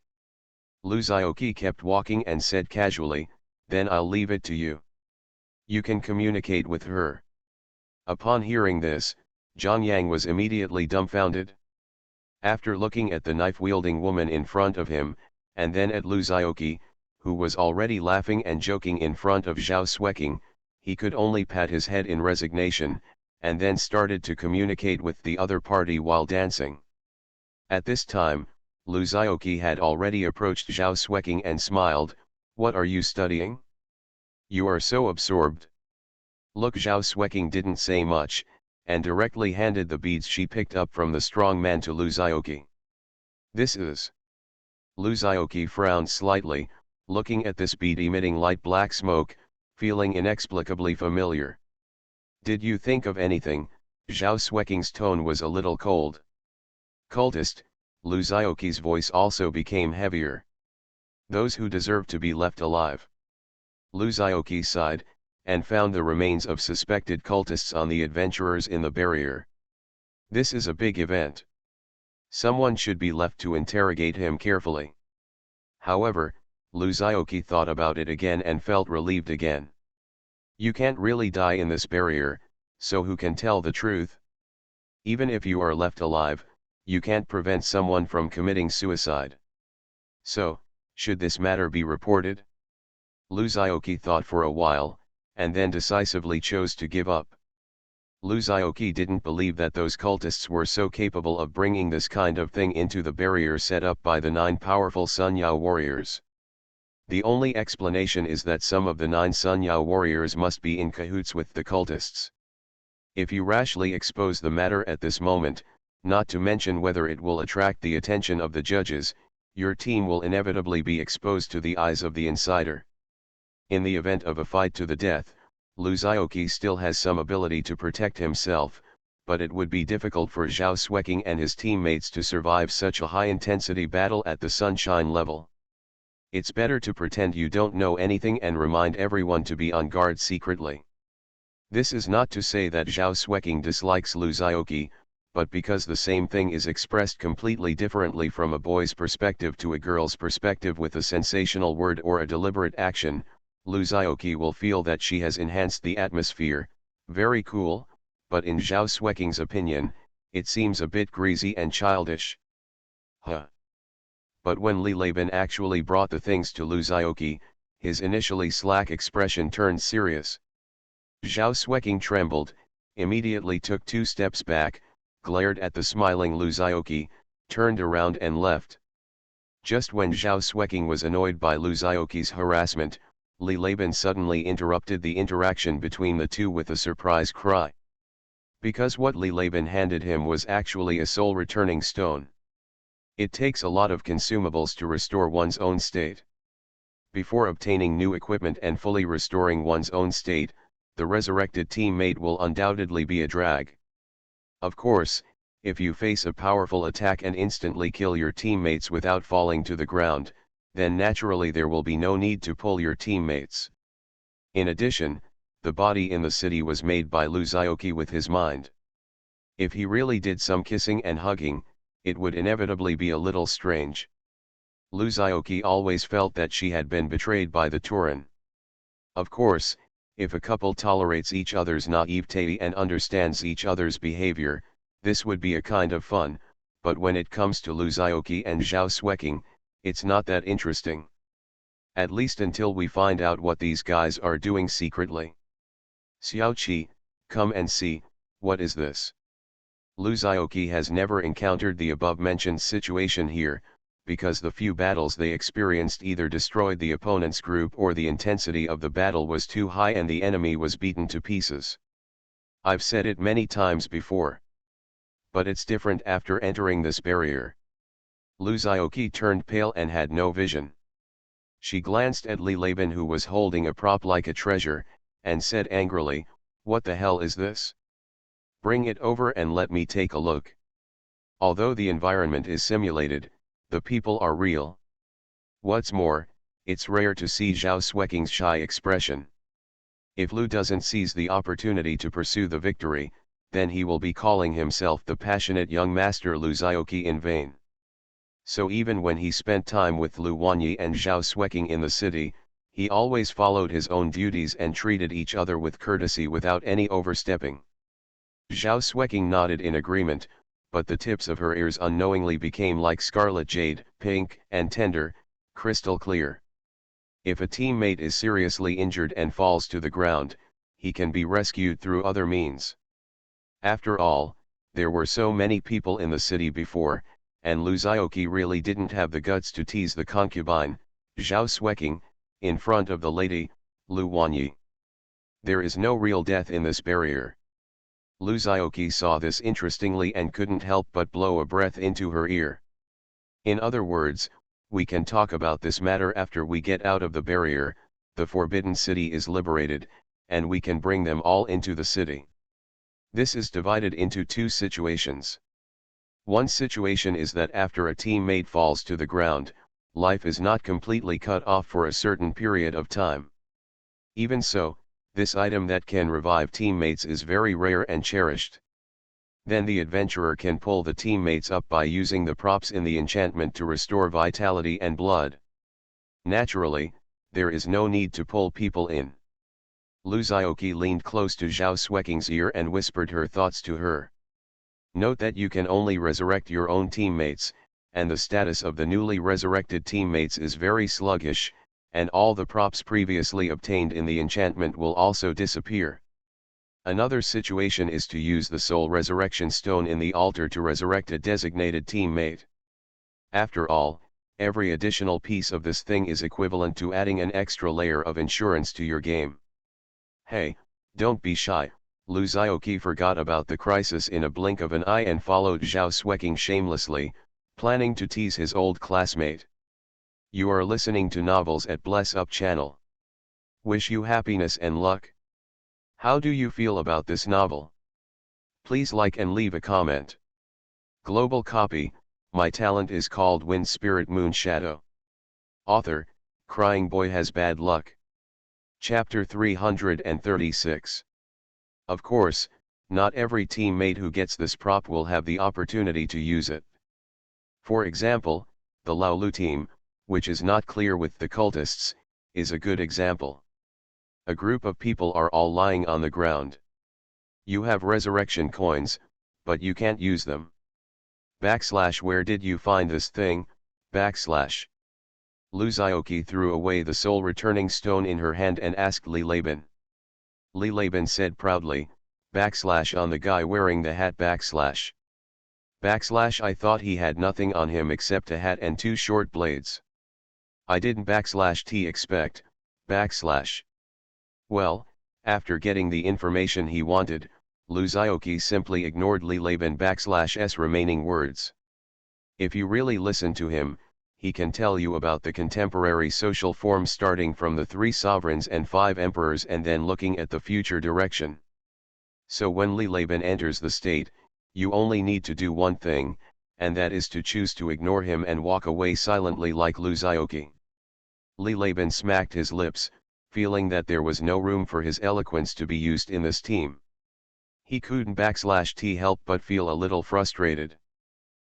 Lu Xiaoqi kept walking and said casually, then I'll leave it to you. You can communicate with her. Upon hearing this, Zhang Yang was immediately dumbfounded. After looking at the knife-wielding woman in front of him, and then at Lu Xiaoqi, who was already laughing and joking in front of Zhao Xueqing, he could only pat his head in resignation, and then started to communicate with the other party while dancing. At this time, Lu Xiaoqi had already approached Zhao Xueqing and smiled, "What are you studying? You are so absorbed." Look, Zhao Xueqing didn't say much, and directly handed the beads she picked up from the strong man to Lu Xiaoqi. "This is..." Lu Xiaoqi frowned slightly, looking at this bead emitting light black smoke, feeling inexplicably familiar. "Did you think of anything?" Zhao Xueqing's tone was a little cold. "Cultist," Lu Xiaoqi's voice also became heavier. "Those who deserve to be left alive." Lu Xiaoqi sighed, and found the remains of suspected cultists on the adventurers in the barrier. "This is a big event. Someone should be left to interrogate him carefully." However, Lu Xiaoqi thought about it again and felt relieved again. You can't really die in this barrier, so who can tell the truth? Even if you are left alive, you can't prevent someone from committing suicide. So, should this matter be reported? Lu Xiaoqi thought for a while, and then decisively chose to give up. Lu Xiaoqi didn't believe that those cultists were so capable of bringing this kind of thing into the barrier set up by the 9 powerful Sun Yao warriors. The only explanation is that some of the 9 Sun Yao warriors must be in cahoots with the cultists. If you rashly expose the matter at this moment, not to mention whether it will attract the attention of the judges, your team will inevitably be exposed to the eyes of the insider. In the event of a fight to the death, Lu Xiaoqi still has some ability to protect himself, but it would be difficult for Zhao Xueqing and his teammates to survive such a high-intensity battle at the sunshine level. It's better to pretend you don't know anything and remind everyone to be on guard secretly. This is not to say that Zhao Xueqing dislikes Lu Xiaoqi, but because the same thing is expressed completely differently from a boy's perspective to a girl's perspective with a sensational word or a deliberate action, Lu Xiaoqi will feel that she has enhanced the atmosphere. Very cool, but in Zhao Xueqing's opinion, it seems a bit greasy and childish. Huh. But when Li Laban actually brought the things to Lu Xiaoqi, his initially slack expression turned serious. Zhao Xueqing trembled, immediately took 2 steps back, glared at the smiling Lu Xiaoqi, turned around and left. Just when Zhao Xueqing was annoyed by Lu Xiaoqi's harassment, Li Laban suddenly interrupted the interaction between the two with a surprise cry. Because what Li Laban handed him was actually a soul-returning stone. It takes a lot of consumables to restore one's own state. Before obtaining new equipment and fully restoring one's own state, the resurrected teammate will undoubtedly be a drag. Of course, if you face a powerful attack and instantly kill your teammates without falling to the ground, then naturally there will be no need to pull your teammates. In addition, the body in the city was made by Lu Xiaoqi with his mind. If he really did some kissing and hugging, it would inevitably be a little strange. Lu Xiaoqi always felt that she had been betrayed by the Turan. Of course, if a couple tolerates each other's naivete and understands each other's behavior, this would be a kind of fun, but when it comes to Lu Xiaoqi and Zhao Xueqing, it's not that interesting. At least until we find out what these guys are doing secretly. Xiaoqi, come and see, what is this? Lu Xiaoqi has never encountered the above-mentioned situation here, because the few battles they experienced either destroyed the opponent's group or the intensity of the battle was too high and the enemy was beaten to pieces. I've said it many times before. But it's different after entering this barrier. Lu Xiaoqi turned pale and had no vision. She glanced at Li Laban, who was holding a prop like a treasure, and said angrily, "What the hell is this? Bring it over and let me take a look." Although the environment is simulated, the people are real. What's more, it's rare to see Zhao Xueqing's shy expression. If Lu doesn't seize the opportunity to pursue the victory, then he will be calling himself the passionate young master Lu Xiaoqi in vain. So even when he spent time with Lu Wanyi and Zhao Xueqing in the city, he always followed his own duties and treated each other with courtesy without any overstepping. Zhao Xueqing nodded in agreement, but the tips of her ears unknowingly became like scarlet jade, pink and tender, crystal clear. If a teammate is seriously injured and falls to the ground, he can be rescued through other means. After all, there were so many people in the city before, and Lu Zhaoqi really didn't have the guts to tease the concubine, Zhao Xueqing, in front of the lady, Lu Wanyi. There is no real death in this barrier. Lu Zhaoqi saw this interestingly and couldn't help but blow a breath into her ear. In other words, we can talk about this matter after we get out of the barrier, the Forbidden City is liberated, and we can bring them all into the city. This is divided into two situations. One situation is that after a teammate falls to the ground, life is not completely cut off for a certain period of time. Even so, this item that can revive teammates is very rare and cherished. Then the adventurer can pull the teammates up by using the props in the enchantment to restore vitality and blood. Naturally, there is no need to pull people in. Lu Zhaoqi leaned close to Zhao Xueqing's ear and whispered her thoughts to her. Note that you can only resurrect your own teammates, and the status of the newly resurrected teammates is very sluggish, and all the props previously obtained in the enchantment will also disappear. Another situation is to use the soul resurrection stone in the altar to resurrect a designated teammate. After all, every additional piece of this thing is equivalent to adding an extra layer of insurance to your game. Hey, don't be shy. Lu Zhaoqi forgot about the crisis in a blink of an eye and followed Zhao Xueqing shamelessly, planning to tease his old classmate. You are listening to Novels at Bless Up channel. Wish you happiness and luck. How do you feel about this novel? Please like and leave a comment. Global copy, my talent is called Wind Spirit Moon Shadow. Author, Crying Boy Has Bad Luck. Chapter 336. Of course, not every teammate who gets this prop will have the opportunity to use it. For example, the Laolu team, which is not clear with the cultists, is a good example. A group of people are all lying on the ground. You have resurrection coins, but you can't use them. Where did you find this thing? Lu Zhaoqi threw away the soul returning stone in her hand and asked Li Laban. Li Laban said proudly, on the guy wearing the hat I thought he had nothing on him except a hat and two short blades. I didn't expect, Well, after getting the information he wanted, Lu Zhaoqi simply ignored Li Laban_'s remaining words. If you really listen to him, he can tell you about the contemporary social forms starting from the 3 sovereigns and 5 emperors and then looking at the future direction. So when Li Laban enters the state, you only need to do one thing, and that is to choose to ignore him and walk away silently like Lu Zhaoqi. Li Laban smacked his lips, feeling that there was no room for his eloquence to be used in this team. He couldn't help but feel a little frustrated.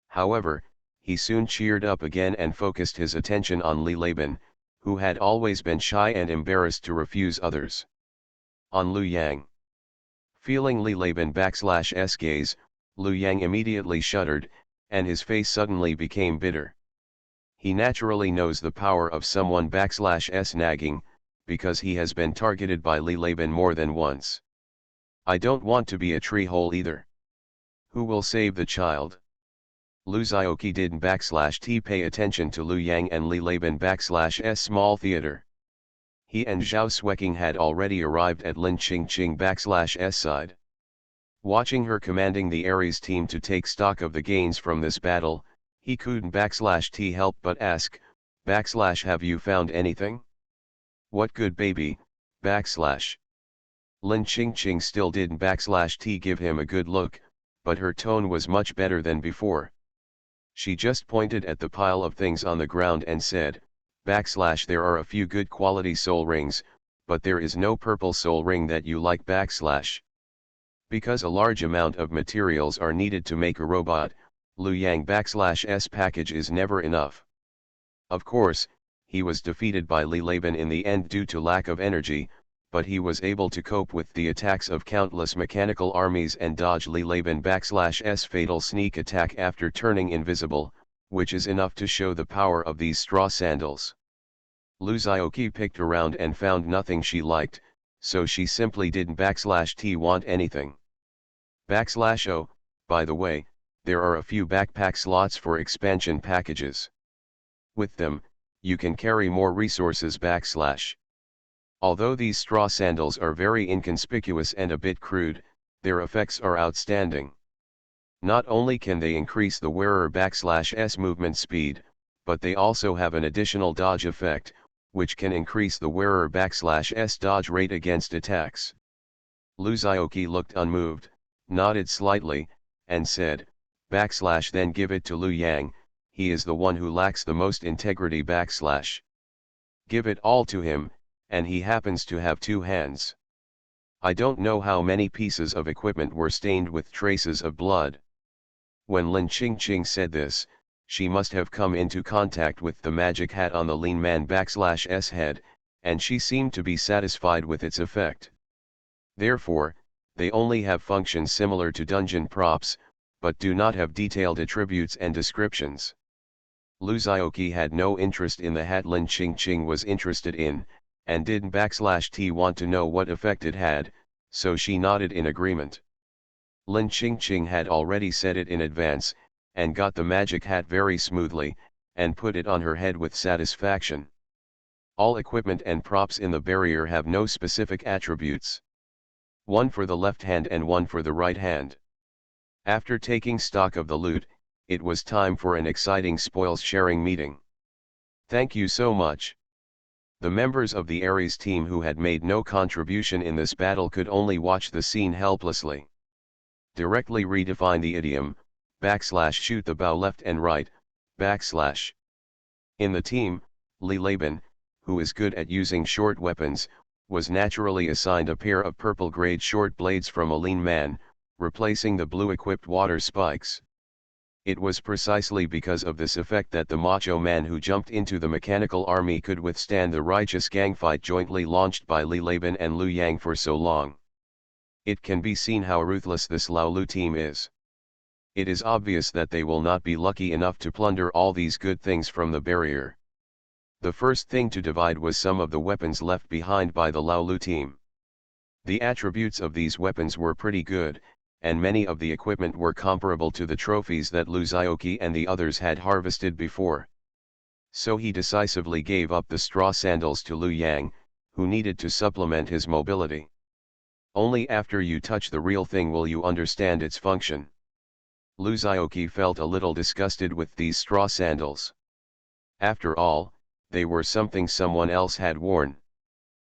However, he soon cheered up again and focused his attention on Li Laban, who had always been shy and embarrassed to refuse others. On Lu Yang. Feeling Li Laban_'s gaze, Lu Yang immediately shuddered, and his face suddenly became bitter. He naturally knows the power of someone_'s nagging, because he has been targeted by Li Laban more than once. I don't want to be a tree hole either. Who will save the child? Lu Zhaoqi didn't pay attention to Lu Yang and Li Laban_'s small theater. He and Zhao Xueqing had already arrived at Lin Qingqing_'s side. Watching her commanding the Ares team to take stock of the gains from this battle, he couldn't help but ask, have you found anything? What good baby, Lin Qingqing still didn't give him a good look, but her tone was much better than before. She just pointed at the pile of things on the ground and said, there are a few good quality soul rings, but there is no purple soul ring that you like Because a large amount of materials are needed to make a robot, Lu Yang_'s package is never enough. Of course, he was defeated by Li Laban in the end due to lack of energy, but he was able to cope with the attacks of countless mechanical armies and dodge Li Laban_'s fatal sneak attack after turning invisible, which is enough to show the power of these straw sandals. Lu Zhaoqi picked around and found nothing she liked, so she simply didn't want anything. O, by the way, there are a few backpack slots for expansion packages. With them, you can carry more resources /. Although these straw sandals are very inconspicuous and a bit crude, their effects are outstanding. Not only can they increase the wearer /s movement speed, but they also have an additional dodge effect, which can increase the wearer /s dodge rate against attacks. Luzaoki looked unmoved, nodded slightly, and said, / then give it to Liu Yang, he is the one who lacks the most integrity / Give it all to him, and he happens to have 2 hands. I don't know how many pieces of equipment were stained with traces of blood. When Lin Qingqing said this, she must have come into contact with the magic hat on the lean man /s head, and she seemed to be satisfied with its effect. Therefore, they only have functions similar to dungeon props, but do not have detailed attributes and descriptions. Luzaoki had no interest in the hat Lin Qingqing was interested in, and didn't /t want to know what effect it had, so she nodded in agreement. Lin Qingqing had already said it in advance, and got the magic hat very smoothly, and put it on her head with satisfaction. All equipment and props in the barrier have no specific attributes. One for the left hand and one for the right hand. After taking stock of the loot, it was time for an exciting spoils sharing meeting. Thank you so much. The members of the Ares team who had made no contribution in this battle could only watch the scene helplessly. Directly redefine the idiom, / shoot the bow left and right, /. In the team, Li Laban, who is good at using short weapons, was naturally assigned a pair of purple-grade short blades from a lean man, replacing the blue-equipped water spikes. It was precisely because of this effect that the macho man who jumped into the mechanical army could withstand the righteous gangfight jointly launched by Li Laban and Liu Yang for so long. It can be seen how ruthless this Lao Lu team is. It is obvious that they will not be lucky enough to plunder all these good things from the barrier. The first thing to divide was some of the weapons left behind by the Lao Lu team. The attributes of these weapons were pretty good, and many of the equipment were comparable to the trophies that Luzaoki and the others had harvested before. So he decisively gave up the straw sandals to Liu Yang, who needed to supplement his mobility. Only after you touch the real thing will you understand its function. Luzaoki felt a little disgusted with these straw sandals. After all, they were something someone else had worn.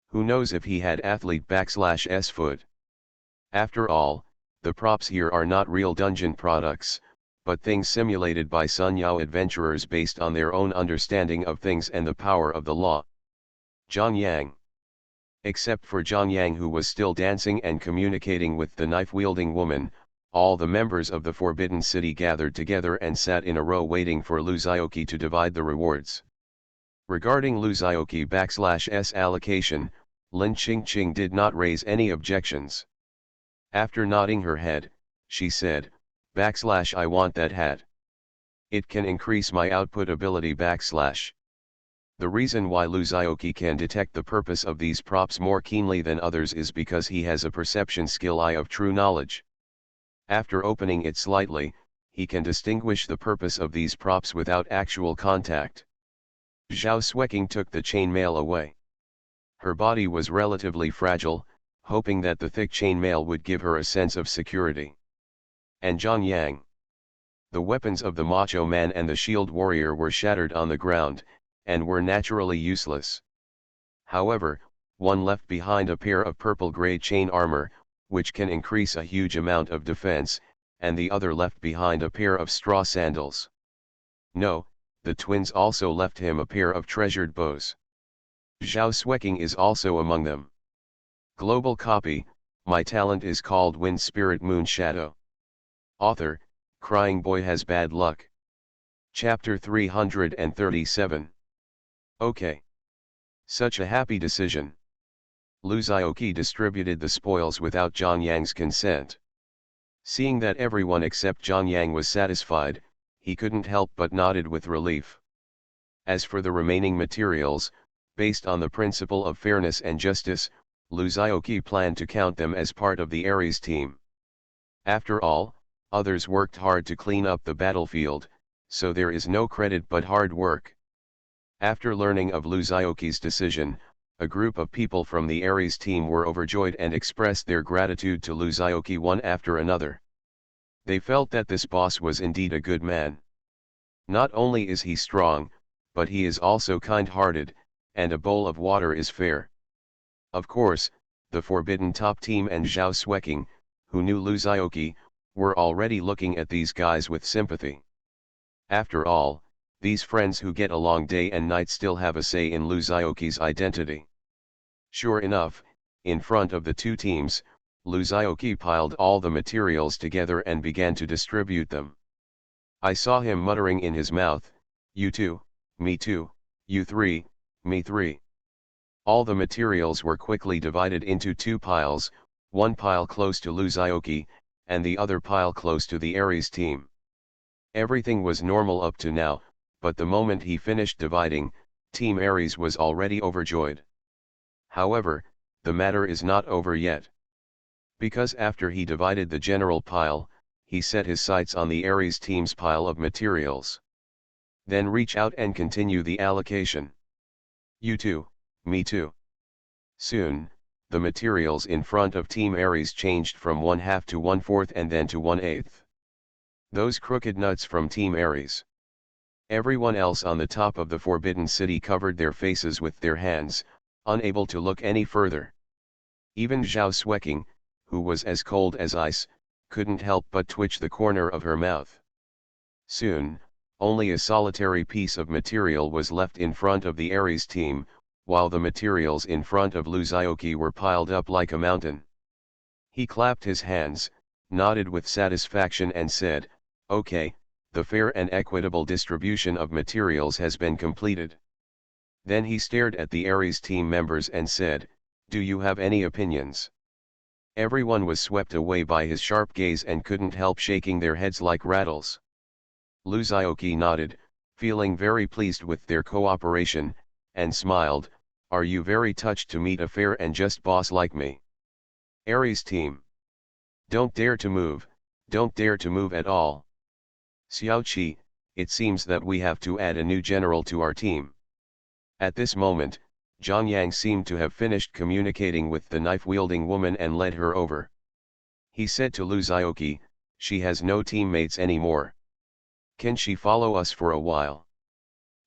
Who knows if he had athlete /s foot. After all, the props here are not real dungeon products, but things simulated by Sun Yao adventurers based on their own understanding of things and the power of the law. Zhang Yang. Except for Zhang Yang, who was still dancing and communicating with the knife-wielding woman, all the members of the Forbidden City gathered together and sat in a row waiting for Luzaoki to divide the rewards. Regarding Luzaoki /s allocation, Lin Qingqing did not raise any objections. After nodding her head, she said, /I want that hat. It can increase my output ability /. The reason why Luzaoki can detect the purpose of these props more keenly than others is because he has a perception skill eye of true knowledge. After opening it slightly, he can distinguish the purpose of these props without actual contact. Zhao Sueking took the chainmail away. Her body was relatively fragile, hoping that the thick chainmail would give her a sense of security. And Zhang Yang. The weapons of the macho man and the shield warrior were shattered on the ground, and were naturally useless. However, one left behind a pair of purple-gray chain armor, which can increase a huge amount of defense, and the other left behind a pair of straw sandals. No, the twins also left him a pair of treasured bows. Zhao Sueking is also among them. Global copy, my talent is called Wind Spirit Moon Shadow. Author, Crying Boy Has Bad Luck. Chapter 337. Okay. Such a happy decision. Luzaoki distributed the spoils without Zhang Yang's consent. Seeing that everyone except Zhang Yang was satisfied, he couldn't help but nodded with relief. As for the remaining materials, based on the principle of fairness and justice, Luzaoki planned to count them as part of the Ares team. After all, others worked hard to clean up the battlefield, so there is no credit but hard work. After learning of Luzioki's decision, a group of people from the Ares team were overjoyed and expressed their gratitude to Luzioki one after another. They felt that this boss was indeed a good man. Not only is he strong, but he is also kind-hearted, and a bowl of water is fair. Of course, the Forbidden Top team and Zhao Xueqing, who knew Luzioki, were already looking at these guys with sympathy. After all, these friends who get along day and night still have a say in Luzioki's identity. Sure enough, in front of the two teams, Luzioki piled all the materials together and began to distribute them. I saw him muttering in his mouth, "You two, me two, you three, me three." All the materials were quickly divided into two piles, one pile close to Luzioki, and the other pile close to the Ares team. Everything was normal up to now, but the moment he finished dividing, Team Ares was already overjoyed. However, the matter is not over yet. Because after he divided the general pile, he set his sights on the Ares team's pile of materials. Then reach out and continue the allocation. You too, me too. Soon, the materials in front of Team Ares changed from 1/2 to 1/4 and then to 1/8. Those crooked nuts from Team Ares. Everyone else on the top of the Forbidden City covered their faces with their hands, unable to look any further. Even Zhao Xueqing, who was as cold as ice, couldn't help but twitch the corner of her mouth. Soon, only a solitary piece of material was left in front of the Ares team, while the materials in front of Luzioki were piled up like a mountain. He clapped his hands, nodded with satisfaction and said, "Okay, the fair and equitable distribution of materials has been completed." Then he stared at the Ares team members and said, "Do you have any opinions?" Everyone was swept away by his sharp gaze and couldn't help shaking their heads like rattles. Luzioki nodded, feeling very pleased with their cooperation, and smiled, "Are you very touched to meet a fair and just boss like me?" Ares team. Don't dare to move, don't dare to move at all. Xiao Qi, it seems that we have to add a new general to our team. At this moment, Zhang Yang seemed to have finished communicating with the knife-wielding woman and led her over. He said to Luzioki, "She has no teammates anymore. Can she follow us for a while?"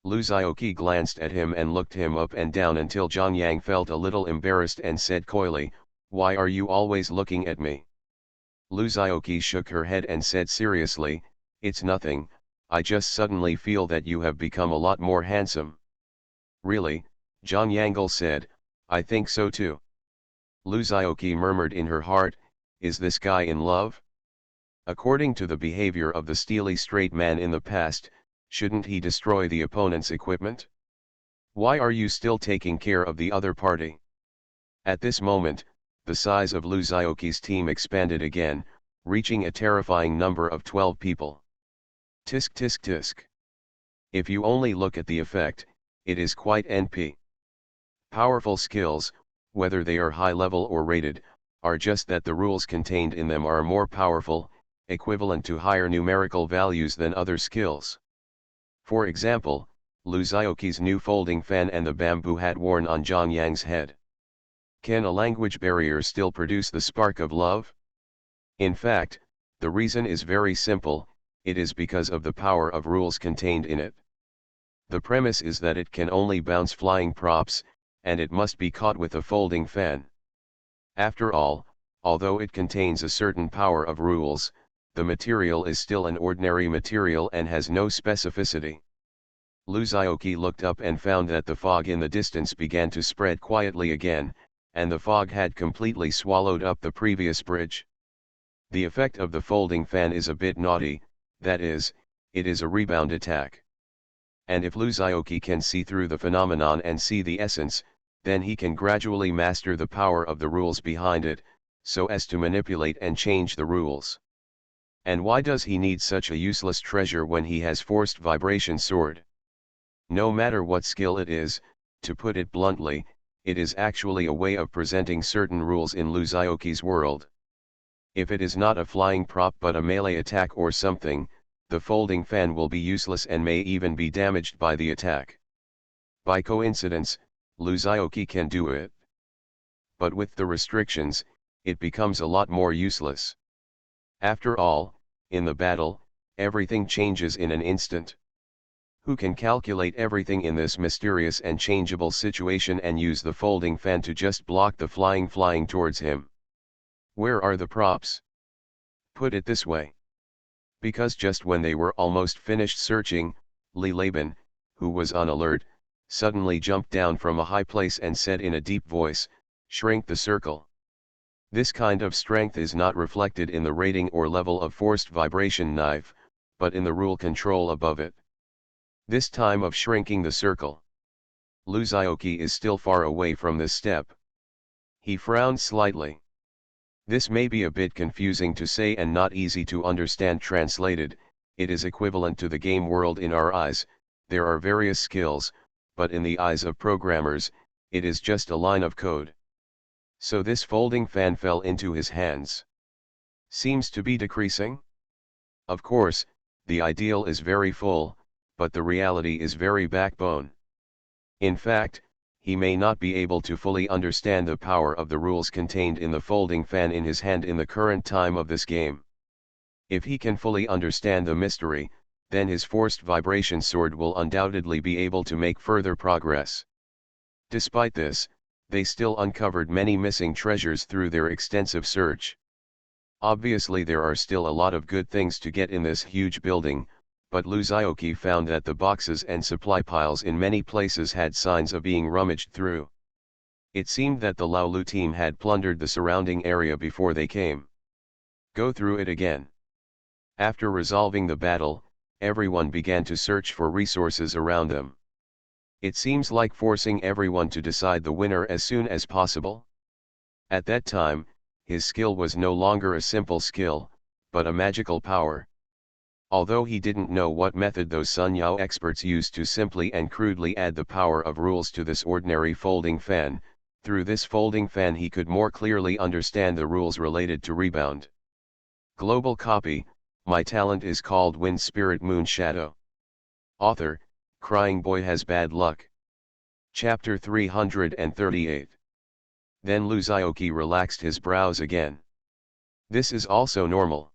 Luzioki glanced at him and looked him up and down until Zhang Yang felt a little embarrassed and said coyly, "Why are you always looking at me?" Luzioki shook her head and said seriously, "It's nothing, I just suddenly feel that you have become a lot more handsome." "Really?" Zhang Yangle said, "I think so too." Luzioki murmured in her heart, "Is this guy in love?" According to the behavior of the steely straight man in the past, shouldn't he destroy the opponent's equipment? Why are you still taking care of the other party? At this moment, the size of Luzioki's team expanded again, reaching a terrifying number of 12 people. Tisk tisk tisk. If you only look at the effect, it is quite NP. Powerful skills, whether they are high level or rated, are just that the rules contained in them are more powerful, equivalent to higher numerical values than other skills. For example, Luzioki's new folding fan and the bamboo hat worn on Zhang Yang's head. Can a language barrier still produce the spark of love? In fact, the reason is very simple, it is because of the power of rules contained in it. The premise is that it can only bounce flying props, and it must be caught with a folding fan. After all, although it contains a certain power of rules, the material is still an ordinary material and has no specificity. Luzioki looked up and found that the fog in the distance began to spread quietly again, and the fog had completely swallowed up the previous bridge. The effect of the folding fan is a bit naughty, that is, it is a rebound attack. And if Luzioki can see through the phenomenon and see the essence, then he can gradually master the power of the rules behind it, so as to manipulate and change the rules. And why does he need such a useless treasure when he has forced vibration sword? No matter what skill it is, to put it bluntly, it is actually a way of presenting certain rules in Luzioki's world. If it is not a flying prop but a melee attack or something, the folding fan will be useless and may even be damaged by the attack. By coincidence, Luzaoki can do it. But with the restrictions, it becomes a lot more useless. After all, in the battle, everything changes in an instant. Who can calculate everything in this mysterious and changeable situation and use the folding fan to just block the flying towards him? Where are the props? Put it this way. Because just when they were almost finished searching, Li Laban, who was on alert, suddenly jumped down from a high place and said in a deep voice, "Shrink the circle." This kind of strength is not reflected in the rating or level of forced vibration knife, but in the rule control above it. This time of shrinking the circle. Luzaoki is still far away from this step. He frowned slightly. This may be a bit confusing to say and not easy to understand translated. It is equivalent to the game world in our eyes. There are various skills, but in the eyes of programmers, it is just a line of code. So this folding fan fell into his hands. Seems to be decreasing? Of course, the ideal is very full, but the reality is very backbone. In fact, he may not be able to fully understand the power of the rules contained in the folding fan in his hand in the current time of this game. If he can fully understand the mystery, then his forced vibration sword will undoubtedly be able to make further progress. Despite this, they still uncovered many missing treasures through their extensive search. Obviously there are still a lot of good things to get in this huge building, but Luzaoki found that the boxes and supply piles in many places had signs of being rummaged through. It seemed that the Laolu team had plundered the surrounding area before they came. Go through it again. After resolving the battle, everyone began to search for resources around them. It seems like forcing everyone to decide the winner as soon as possible. At that time, his skill was no longer a simple skill, but a magical power. Although he didn't know what method those Sun Yao experts used to simply and crudely add the power of rules to this ordinary folding fan, through this folding fan he could more clearly understand the rules related to rebound. Global copy, my talent is called Wind Spirit Moon Shadow. Author, Crying Boy Has Bad Luck. Chapter 338. Then Luzaoki relaxed his brows again. This is also normal.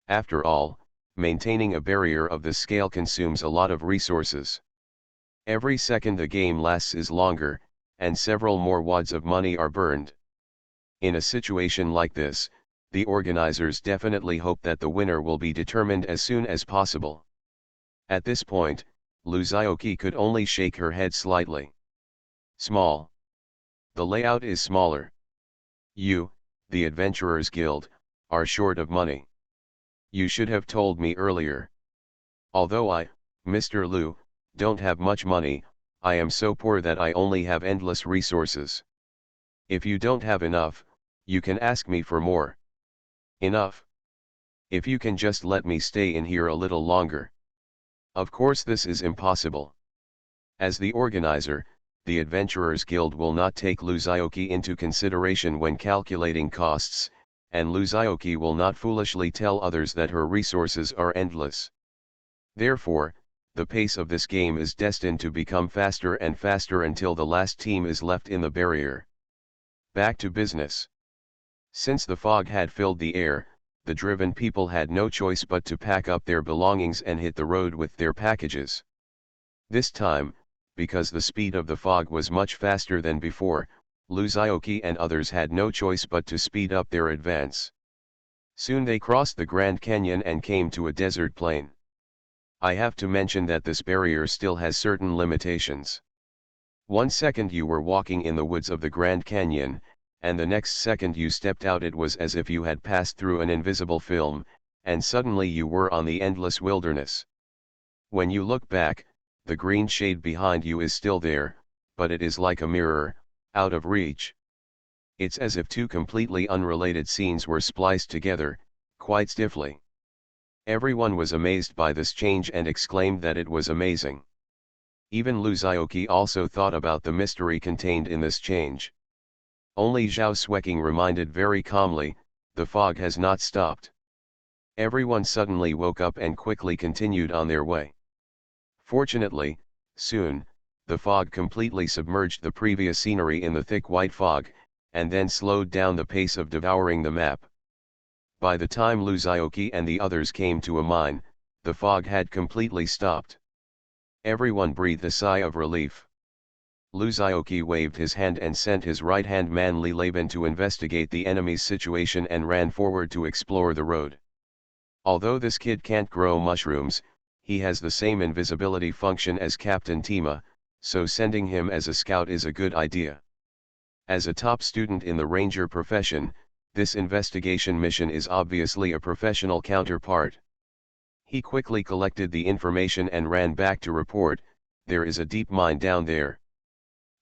After all, maintaining a barrier of this scale consumes a lot of resources. Every second the game lasts is longer, and several more wads of money are burned. In a situation like this, the organizers definitely hope that the winner will be determined as soon as possible. At this point, Luzaoki could only shake her head slightly. Small. The layout is smaller. You, the Adventurers Guild, are short of money. You should have told me earlier. Although I, Mr. Liu, don't have much money, I am so poor that I only have endless resources. If you don't have enough, you can ask me for more. Enough? If you can just let me stay in here a little longer. Of course this is impossible. As the organizer, the Adventurers Guild will not take Luzaoki into consideration when calculating costs, and Luzaoki will not foolishly tell others that her resources are endless. Therefore, the pace of this game is destined to become faster and faster until the last team is left in the barrier. Back to business. Since the fog had filled the air, the driven people had no choice but to pack up their belongings and hit the road with their packages. This time, because the speed of the fog was much faster than before, Luzaoki and others had no choice but to speed up their advance. Soon they crossed the Grand Canyon and came to a desert plain. I have to mention that this barrier still has certain limitations. 1 second you were walking in the woods of the Grand Canyon, and the next second you stepped out it was as if you had passed through an invisible film, and suddenly you were on the endless wilderness. When you look back, the green shade behind you is still there, but it is like a mirror, out of reach. It's as if two completely unrelated scenes were spliced together, quite stiffly. Everyone was amazed by this change and exclaimed that it was amazing. Even Luzaoki also thought about the mystery contained in this change. Only Zhao Xueqing reminded very calmly, the fog has not stopped. Everyone suddenly woke up and quickly continued on their way. Fortunately, soon, the fog completely submerged the previous scenery in the thick white fog, and then slowed down the pace of devouring the map. By the time Luzaoki and the others came to a mine, the fog had completely stopped. Everyone breathed a sigh of relief. Luzaoki waved his hand and sent his right-hand man Li Laban to investigate the enemy's situation and ran forward to explore the road. Although this kid can't grow mushrooms, he has the same invisibility function as Captain Tima, so sending him as a scout is a good idea. As a top student in the ranger profession, this investigation mission is obviously a professional counterpart. He quickly collected the information and ran back to report, "There is a deep mine down there.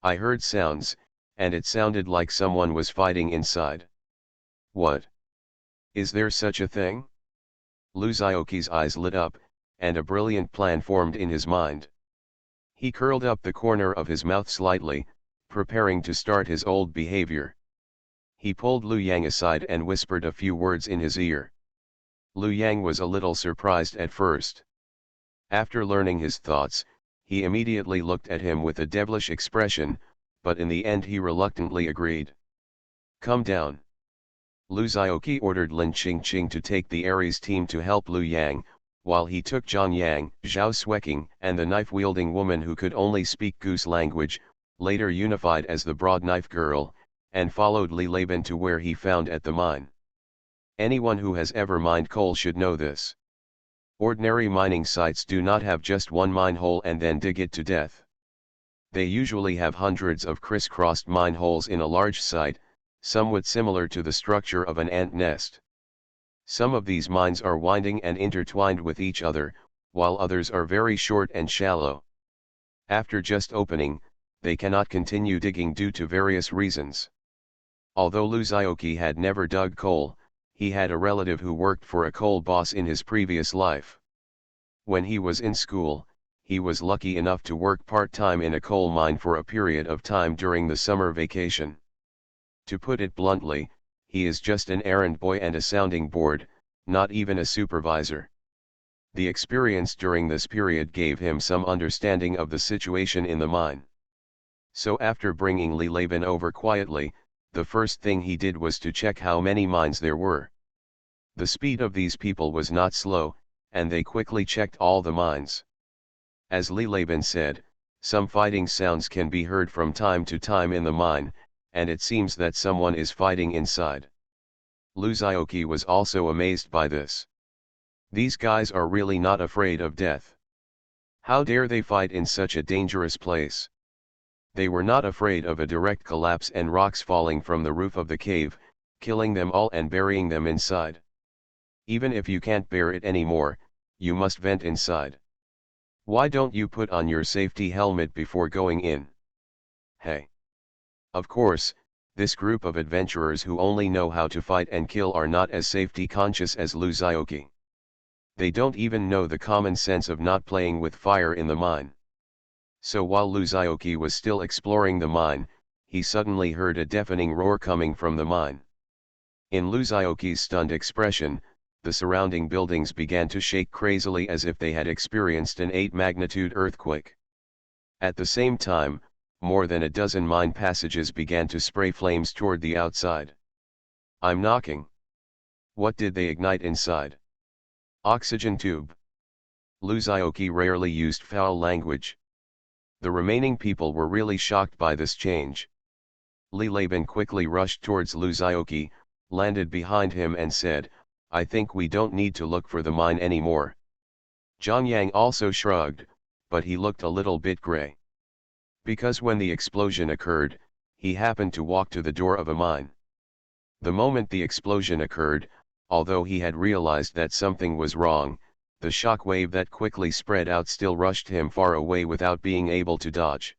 I heard sounds, and it sounded like someone was fighting inside." "What? Is there such a thing?" Luzaoki's eyes lit up, and a brilliant plan formed in his mind. He curled up the corner of his mouth slightly, preparing to start his old behavior. He pulled Liu Yang aside and whispered a few words in his ear. Liu Yang was a little surprised at first. After learning his thoughts, he immediately looked at him with a devilish expression, but in the end he reluctantly agreed. "Come down." Luzaoki ordered Lin Qingqing to take the Ares team to help Liu Yang, while he took Zhang Yang, Zhao Sueking, and the knife-wielding woman who could only speak goose language, later unified as the Broad Knife Girl, and followed Li Laban to where he found at the mine. Anyone who has ever mined coal should know this. Ordinary mining sites do not have just one mine hole and then dig it to death. They usually have hundreds of crisscrossed mine holes in a large site, somewhat similar to the structure of an ant nest. Some of these mines are winding and intertwined with each other, while others are very short and shallow. After just opening, they cannot continue digging due to various reasons. Although Luzaoki had never dug coal, he had a relative who worked for a coal boss in his previous life. When he was in school, he was lucky enough to work part-time in a coal mine for a period of time during the summer vacation. To put it bluntly, he is just an errand boy and a sounding board, not even a supervisor. The experience during this period gave him some understanding of the situation in the mine. So after bringing Li Laban over quietly, the first thing he did was to check how many mines there were. The speed of these people was not slow, and they quickly checked all the mines. As Li Laban said, some fighting sounds can be heard from time to time in the mine, and it seems that someone is fighting inside. Luzaoki was also amazed by this. These guys are really not afraid of death. How dare they fight in such a dangerous place? They were not afraid of a direct collapse and rocks falling from the roof of the cave, killing them all and burying them inside. Even if you can't bear it anymore, you must vent inside. Why don't you put on your safety helmet before going in? Hey! Of course, this group of adventurers who only know how to fight and kill are not as safety conscious as Luzaoki. They don't even know the common sense of not playing with fire in the mine. So while Luzaoki was still exploring the mine, he suddenly heard a deafening roar coming from the mine. In Luzaoki's stunned expression, the surrounding buildings began to shake crazily as if they had experienced an 8-magnitude earthquake. At the same time, more than a dozen mine passages began to spray flames toward the outside. "I'm knocking." What did they ignite inside? Oxygen tube. Luzaoki rarely used foul language. The remaining people were really shocked by this change. Li Laban quickly rushed towards Luzaoki, landed behind him and said, "I think we don't need to look for the mine anymore." Zhang Yang also shrugged, but he looked a little bit gray. Because when the explosion occurred, he happened to walk to the door of a mine. The moment the explosion occurred, although he had realized that something was wrong, the shock wave that quickly spread out still rushed him far away without being able to dodge.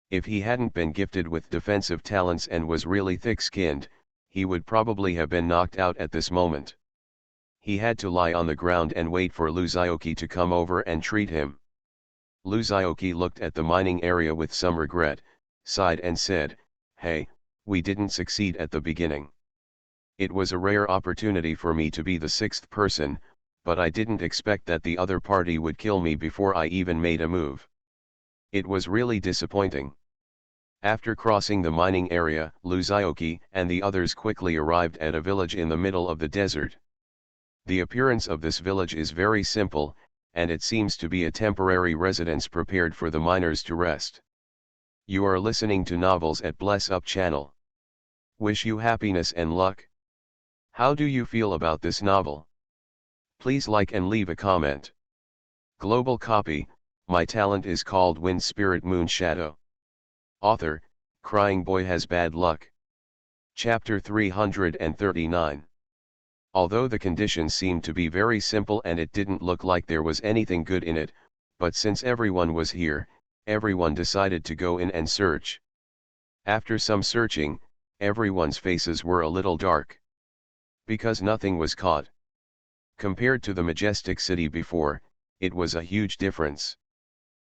If he hadn't been gifted with defensive talents and was really thick-skinned, he would probably have been knocked out at this moment. He had to lie on the ground and wait for Luzaoki to come over and treat him. Luzaoki looked at the mining area with some regret, sighed and said, "Hey, we didn't succeed at the beginning. It was a rare opportunity for me to be the sixth person, but I didn't expect that the other party would kill me before I even made a move. It was really disappointing. After crossing the mining area, Luzioki and the others quickly arrived at a village in the middle of the desert. The appearance of this village is very simple, and it seems to be a temporary residence prepared for the miners to rest. You are listening to Novels at Bless Up channel. Wish you happiness and luck. How do you feel about this novel? Please like and leave a comment. Global copy, my talent is called Wind Spirit Moon Shadow. Author, Crying Boy Has Bad Luck. Chapter 339. Although the conditions seemed to be very simple and it didn't look like there was anything good in it, but since everyone was here, everyone decided to go in and search. After some searching, everyone's faces were a little dark. Because nothing was caught. Compared to the majestic city before, it was a huge difference.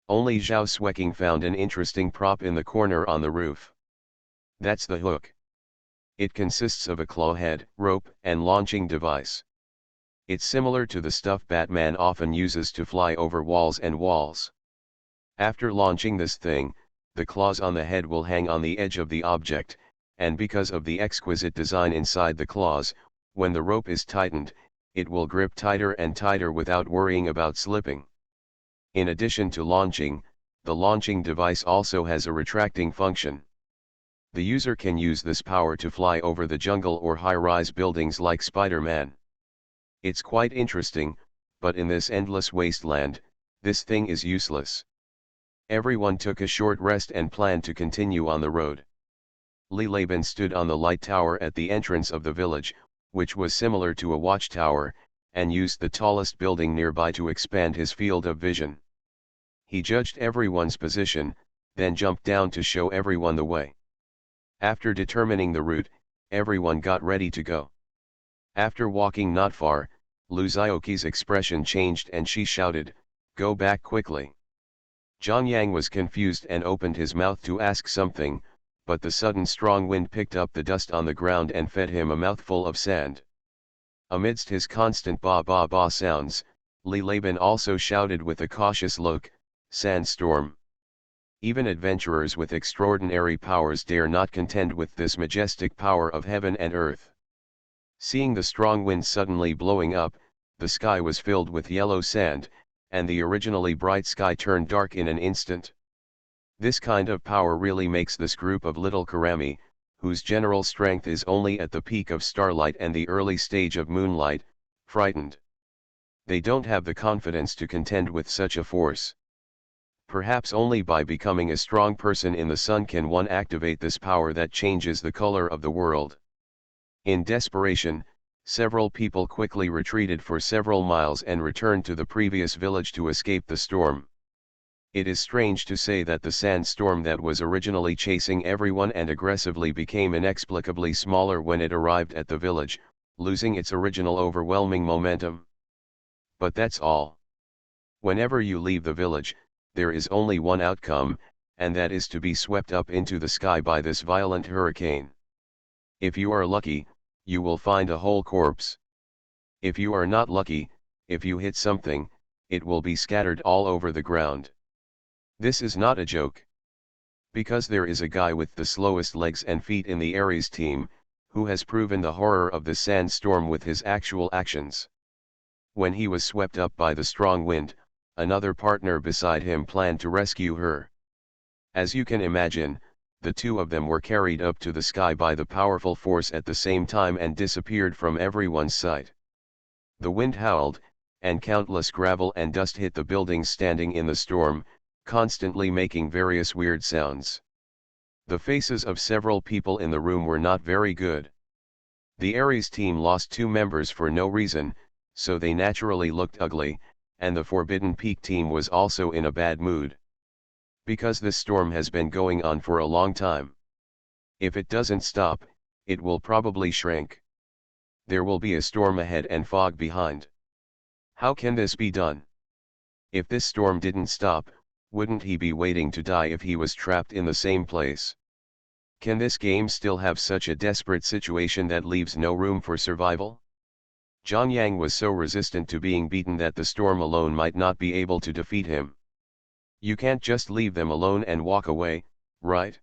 Only Zhao Xueqing found an interesting prop in the corner on the roof. That's the hook. It consists of a claw head, rope, and launching device. It's similar to the stuff Batman often uses to fly over walls and walls. After launching this thing, the claws on the head will hang on the edge of the object, and because of the exquisite design inside the claws, when the rope is tightened, it will grip tighter and tighter without worrying about slipping. In addition to launching, the launching device also has a retracting function. The user can use this power to fly over the jungle or high-rise buildings like Spider-Man. It's quite interesting, but in this endless wasteland, this thing is useless. Everyone took a short rest and planned to continue on the road. Li Laban stood on the light tower at the entrance of the village, which was similar to a watchtower, and used the tallest building nearby to expand his field of vision. He judged everyone's position, then jumped down to show everyone the way. After determining the route, everyone got ready to go. After walking not far, Luzioki's expression changed and she shouted, "Go back quickly." Zhang Yang was confused and opened his mouth to ask something, but the sudden strong wind picked up the dust on the ground and fed him a mouthful of sand. Amidst his constant ba-ba-ba sounds, Li Laban also shouted with a cautious look, "Sandstorm." Even adventurers with extraordinary powers dare not contend with this majestic power of heaven and earth. Seeing the strong wind suddenly blowing up, the sky was filled with yellow sand, and the originally bright sky turned dark in an instant. This kind of power really makes this group of little Karami, whose general strength is only at the peak of starlight and the early stage of moonlight, frightened. They don't have the confidence to contend with such a force. Perhaps only by becoming a strong person in the sun can one activate this power that changes the color of the world. In desperation, several people quickly retreated for several miles and returned to the previous village to escape the storm. It is strange to say that the sandstorm that was originally chasing everyone and aggressively became inexplicably smaller when it arrived at the village, losing its original overwhelming momentum. But that's all. Whenever you leave the village, there is only one outcome, and that is to be swept up into the sky by this violent hurricane. If you are lucky, you will find a whole corpse. If you are not lucky, if you hit something, it will be scattered all over the ground. This is not a joke. Because there is a guy with the slowest legs and feet in the Ares team, who has proven the horror of the sandstorm with his actual actions. When he was swept up by the strong wind, another partner beside him planned to rescue her. As you can imagine, the two of them were carried up to the sky by the powerful force at the same time and disappeared from everyone's sight. The wind howled, and countless gravel and dust hit the buildings standing in the storm, constantly making various weird sounds. The faces of several people in the room were not very good. The Ares team lost 2 members for no reason, so they naturally looked ugly, and the Forbidden Peak team was also in a bad mood. Because this storm has been going on for a long time. If it doesn't stop, it will probably shrink. There will be a storm ahead and fog behind. How can this be done? If this storm didn't stop, wouldn't he be waiting to die if he was trapped in the same place? Can this game still have such a desperate situation that leaves no room for survival? Zhang Yang was so resistant to being beaten that the storm alone might not be able to defeat him. You can't just leave them alone and walk away, right?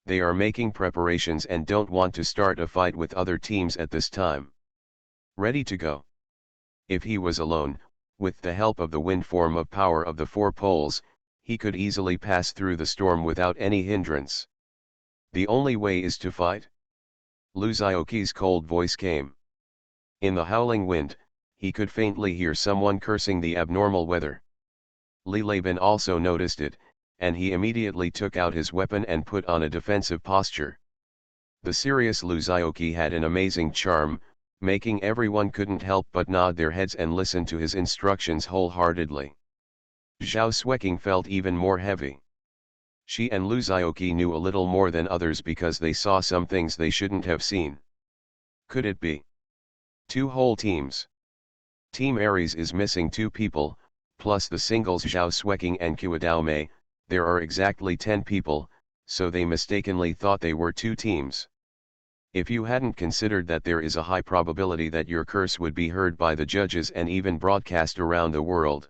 They are making preparations and don't want to start a fight with other teams at this time. Ready to go. If he was alone, with the help of the wind form of power of the four poles, he could easily pass through the storm without any hindrance. The only way is to fight? Lu Xiaoqi's cold voice came. In the howling wind, he could faintly hear someone cursing the abnormal weather. Li Laban also noticed it, and he immediately took out his weapon and put on a defensive posture. The serious Lu Xiaoqi had an amazing charm, making everyone couldn't help but nod their heads and listen to his instructions wholeheartedly. Zhao Xueqing felt even more heavy. She and Lu Xiaoqi knew a little more than others because they saw some things they shouldn't have seen. Could it be two whole teams? Team Ares is missing 2 people, plus the singles Zhao Xueqing and Qiudao Mei. There are exactly 10 people, so they mistakenly thought they were 2 teams. If you hadn't considered that there is a high probability that your curse would be heard by the judges and even broadcast around the world.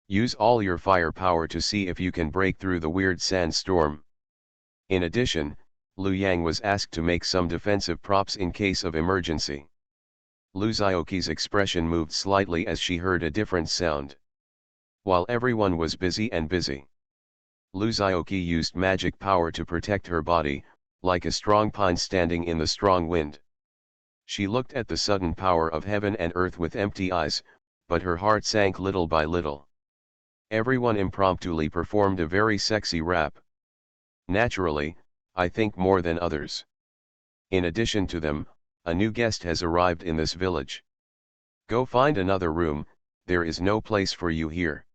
Use all your firepower to see if you can break through the weird sandstorm. In addition, Lu Yang was asked to make some defensive props in case of emergency. Lu Xiaoqi's expression moved slightly as she heard a different sound. While everyone was busy, Lu Xiaoqi used magic power to protect her body, like a strong pine standing in the strong wind. She looked at the sudden power of heaven and earth with empty eyes, but her heart sank little by little. Everyone impromptuly performed a very sexy rap. Naturally, I think more than others. In addition to them, a new guest has arrived in this village. Go find another room, there is no place for you here.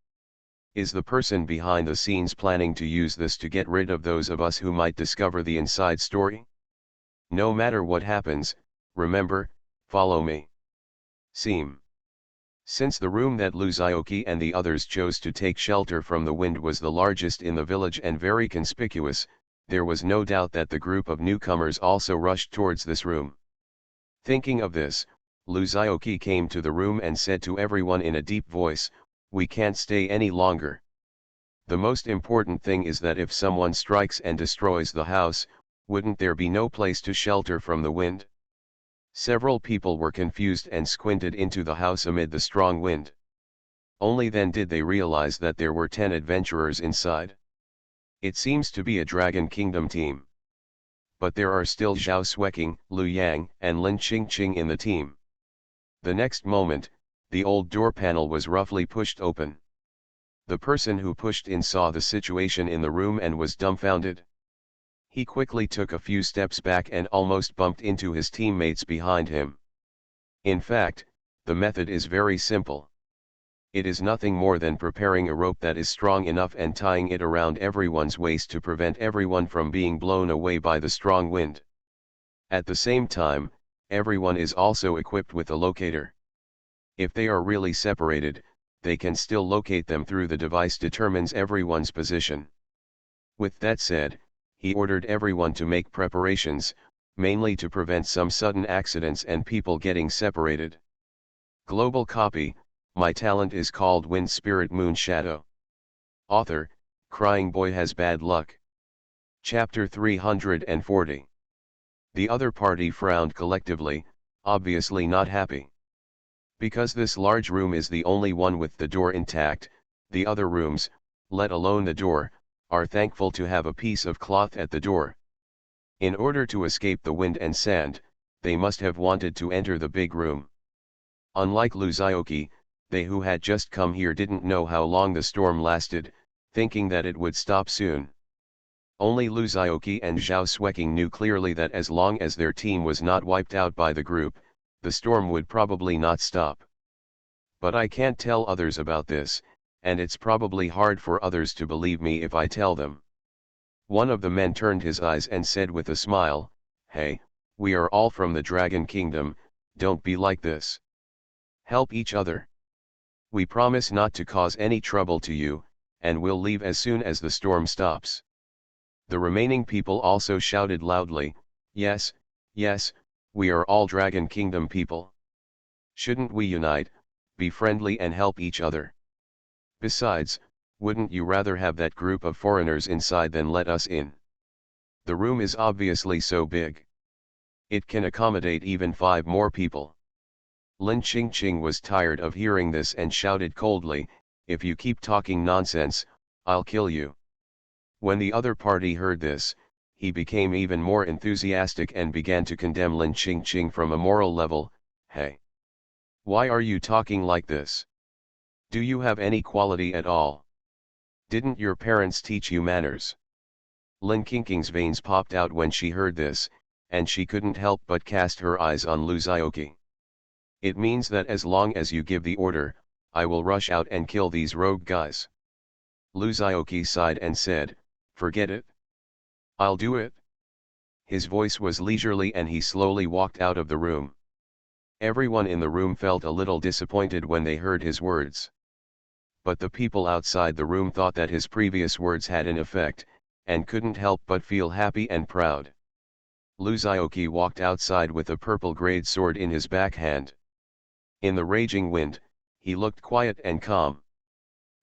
Is the person behind the scenes planning to use this to get rid of those of us who might discover the inside story? No matter what happens, remember, follow me. Since the room that Lu Xiaoqi and the others chose to take shelter from the wind was the largest in the village and very conspicuous, there was no doubt that the group of newcomers also rushed towards this room. Thinking of this, Lu Xiaoqi came to the room and said to everyone in a deep voice, "We can't stay any longer. The most important thing is that if someone strikes and destroys the house, wouldn't there be no place to shelter from the wind?" Several people were confused and squinted into the house amid the strong wind. Only then did they realize that there were 10 adventurers inside. It seems to be a Dragon Kingdom team. But there are still Zhao Xueqing, Lu Yang, and Lin Qingqing in the team. The next moment, the old door panel was roughly pushed open. The person who pushed in saw the situation in the room and was dumbfounded. He quickly took a few steps back and almost bumped into his teammates behind him. In fact, the method is very simple. It is nothing more than preparing a rope that is strong enough and tying it around everyone's waist to prevent everyone from being blown away by the strong wind. At the same time, everyone is also equipped with a locator. If they are really separated, they can still locate them through the device determines everyone's position. With that said, he ordered everyone to make preparations, mainly to prevent some sudden accidents and people getting separated. Global copy. My talent is called Wind Spirit Moon Shadow. Author, Crying Boy Has Bad Luck. Chapter 340. The other party frowned collectively, obviously not happy. Because this large room is the only one with the door intact, the other rooms, let alone the door, are thankful to have a piece of cloth at the door. In order to escape the wind and sand, they must have wanted to enter the big room. Unlike Lu Xiaoqi, they who had just come here didn't know how long the storm lasted, thinking that it would stop soon. Only Lu Xiaoqi and Zhao Xueqing knew clearly that as long as their team was not wiped out by the group, the storm would probably not stop. But I can't tell others about this, and it's probably hard for others to believe me if I tell them. One of the men turned his eyes and said with a smile, "Hey, we are all from the Dragon Kingdom, don't be like this. Help each other. We promise not to cause any trouble to you, and we'll leave as soon as the storm stops." The remaining people also shouted loudly, "Yes, yes, we are all Dragon Kingdom people. Shouldn't we unite, be friendly and help each other? Besides, wouldn't you rather have that group of foreigners inside than let us in? The room is obviously so big. It can accommodate even 5 more people." Lin Qingqing was tired of hearing this and shouted coldly, "If you keep talking nonsense, I'll kill you." When the other party heard this, he became even more enthusiastic and began to condemn Lin Qingqing from a moral level. "Hey! Why are you talking like this? Do you have any quality at all? Didn't your parents teach you manners?" Lin Qingqing's veins popped out when she heard this, and she couldn't help but cast her eyes on Lu Xiaoqi. "It means that as long as you give the order, I will rush out and kill these rogue guys." Lu Xiaoqi sighed and said, "Forget it. I'll do it." His voice was leisurely and he slowly walked out of the room. Everyone in the room felt a little disappointed when they heard his words. But the people outside the room thought that his previous words had an effect, and couldn't help but feel happy and proud. Lu Xiaoqi walked outside with a purple-grade sword in his backhand. In the raging wind, he looked quiet and calm.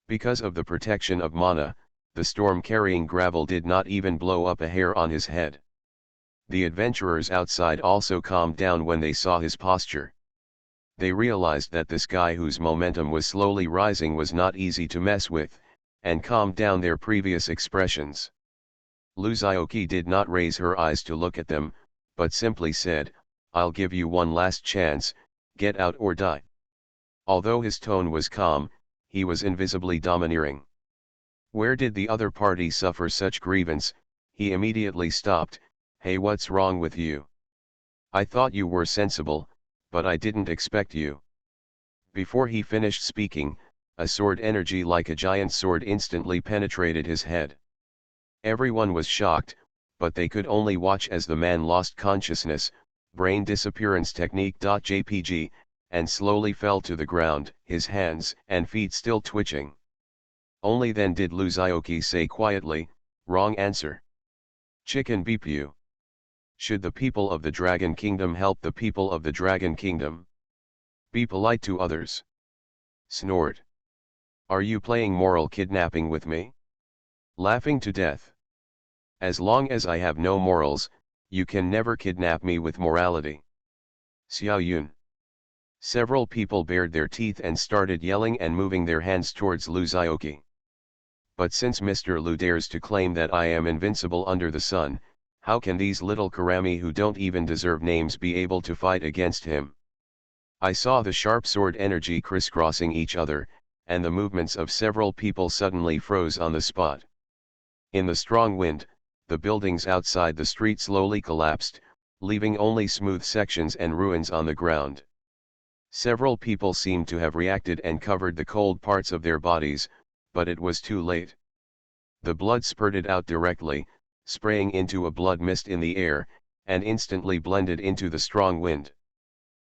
Because of the protection of mana, the storm-carrying gravel did not even blow up a hair on his head. The adventurers outside also calmed down when they saw his posture. They realized that this guy whose momentum was slowly rising was not easy to mess with, and calmed down their previous expressions. Lu Xiaoqi did not raise her eyes to look at them, but simply said, "I'll give you one last chance, get out or die." Although his tone was calm, he was invisibly domineering. Where did the other party suffer such grievance? He immediately stopped. "Hey, what's wrong with you? I thought you were sensible, but I didn't expect you." Before he finished speaking, a sword energy like a giant sword instantly penetrated his head. Everyone was shocked, but they could only watch as the man lost consciousness, brain disappearance technique.jpg, and slowly fell to the ground, his hands and feet still twitching. Only then did Lu Xiaoqi say quietly, "Wrong answer. Chicken beep you. Should the people of the Dragon Kingdom help the people of the Dragon Kingdom? Be polite to others." Snort. "Are you playing moral kidnapping with me? Laughing to death. As long as I have no morals, you can never kidnap me with morality." Xiao Yun. Several people bared their teeth and started yelling and moving their hands towards Lu Xiaoqi. "But since Mr. Lu dares to claim that I am invincible under the sun, how can these little Karami who don't even deserve names be able to fight against him?" I saw the sharp sword energy crisscrossing each other, and the movements of several people suddenly froze on the spot. In the strong wind, the buildings outside the street slowly collapsed, leaving only smooth sections and ruins on the ground. Several people seemed to have reacted and covered the cold parts of their bodies, but it was too late. The blood spurted out directly, spraying into a blood mist in the air, and instantly blended into the strong wind.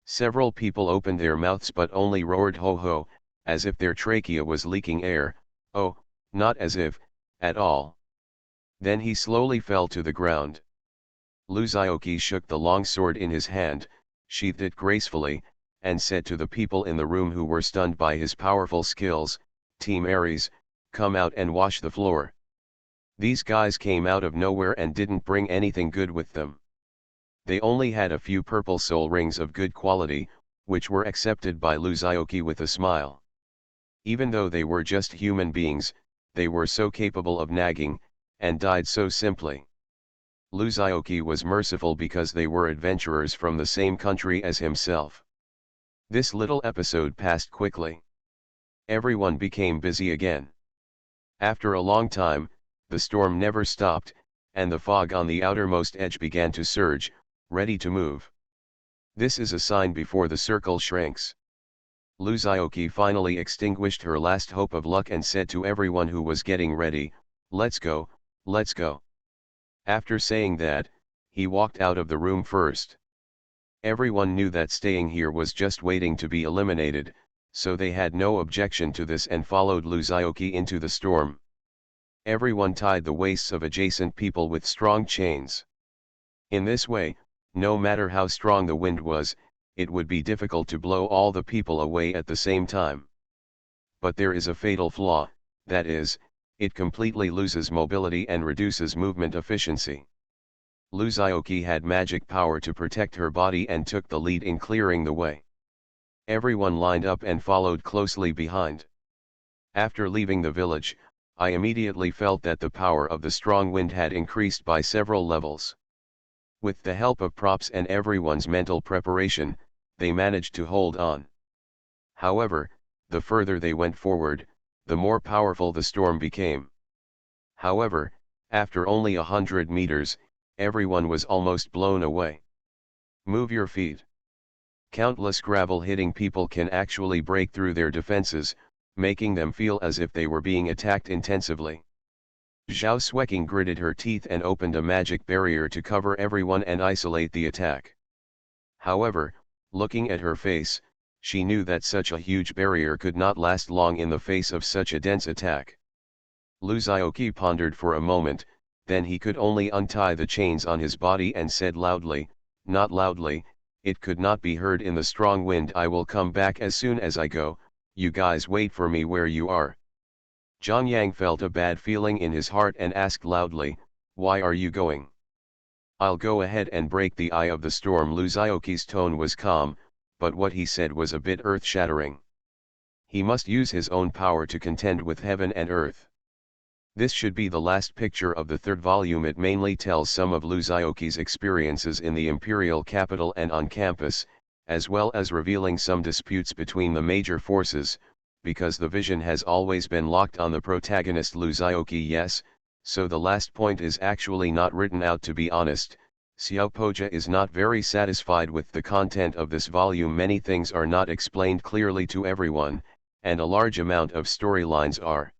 Several people opened their mouths but only roared "ho ho," as if their trachea was leaking air. Oh, not as if, at all. Then he slowly fell to the ground. Lu Xiaoqi shook the long sword in his hand, sheathed it gracefully, and said to the people in the room who were stunned by his powerful skills, "Team Ares, come out and wash the floor." These guys came out of nowhere and didn't bring anything good with them. They only had a few purple soul rings of good quality, which were accepted by Lu Xiaoqi with a smile. Even though they were just human beings, they were so capable of nagging, and died so simply. Lu Xiaoqi was merciful because they were adventurers from the same country as himself. This little episode passed quickly. Everyone became busy again. After a long time, the storm never stopped, and the fog on the outermost edge began to surge, ready to move. This is a sign before the circle shrinks. Lu Xiaoqi finally extinguished her last hope of luck and said to everyone who was getting ready, "Let's go, let's go." After saying that, he walked out of the room first. Everyone knew that staying here was just waiting to be eliminated, so they had no objection to this and followed Lu Xiaoqi into the storm. Everyone tied the waists of adjacent people with strong chains. In this way, no matter how strong the wind was, it would be difficult to blow all the people away at the same time. But there is a fatal flaw, that is, it completely loses mobility and reduces movement efficiency. Luzioki had magic power to protect her body and took the lead in clearing the way. Everyone lined up and followed closely behind. After leaving the village, I immediately felt that the power of the strong wind had increased by several levels. With the help of props and everyone's mental preparation, they managed to hold on. However, the further they went forward, the more powerful the storm became. However, after only 100 meters, everyone was almost blown away. Move your feet. Countless gravel-hitting people can actually break through their defenses, making them feel as if they were being attacked intensively. Zhao Xueqing gritted her teeth and opened a magic barrier to cover everyone and isolate the attack. However, looking at her face, she knew that such a huge barrier could not last long in the face of such a dense attack. Luzioki pondered for a moment, then he could only untie the chains on his body and said loudly, not loudly, it could not be heard in the strong wind, I will come back as soon as I go, you guys wait for me where you are. Zhang Yang felt a bad feeling in his heart and asked loudly, why are you going? I'll go ahead and break the eye of the storm. Luzioki's tone was calm, but what he said was a bit earth-shattering. He must use his own power to contend with heaven and earth. This should be the last picture of the third volume. It mainly tells some of Luzioki's experiences in the imperial capital and on campus, as well as revealing some disputes between the major forces, because the vision has always been locked on the protagonist Luzioki. Yes, so the last point is actually not written out. To be honest, Xiao Poja is not very satisfied with the content of this volume. Many things are not explained clearly to everyone, and a large amount of storylines are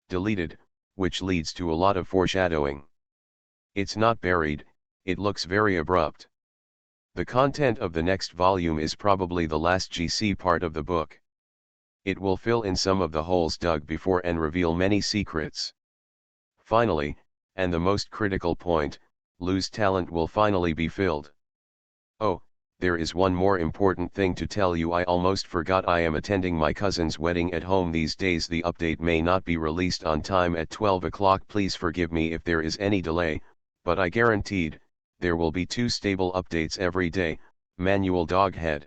deleted, which leads to a lot of foreshadowing. It's not buried, it looks very abrupt. The content of the next volume is probably the last GC part of the book. It will fill in some of the holes dug before and reveal many secrets. Finally, and the most critical point, Lu's talent will finally be filled. Oh, there is one more important thing to tell you. I almost forgot. I am attending my cousin's wedding at home these days. The update may not be released on time at 12 o'clock. Please forgive me if there is any delay, but I guaranteed, there will be 2 stable updates every day. Manual Doghead.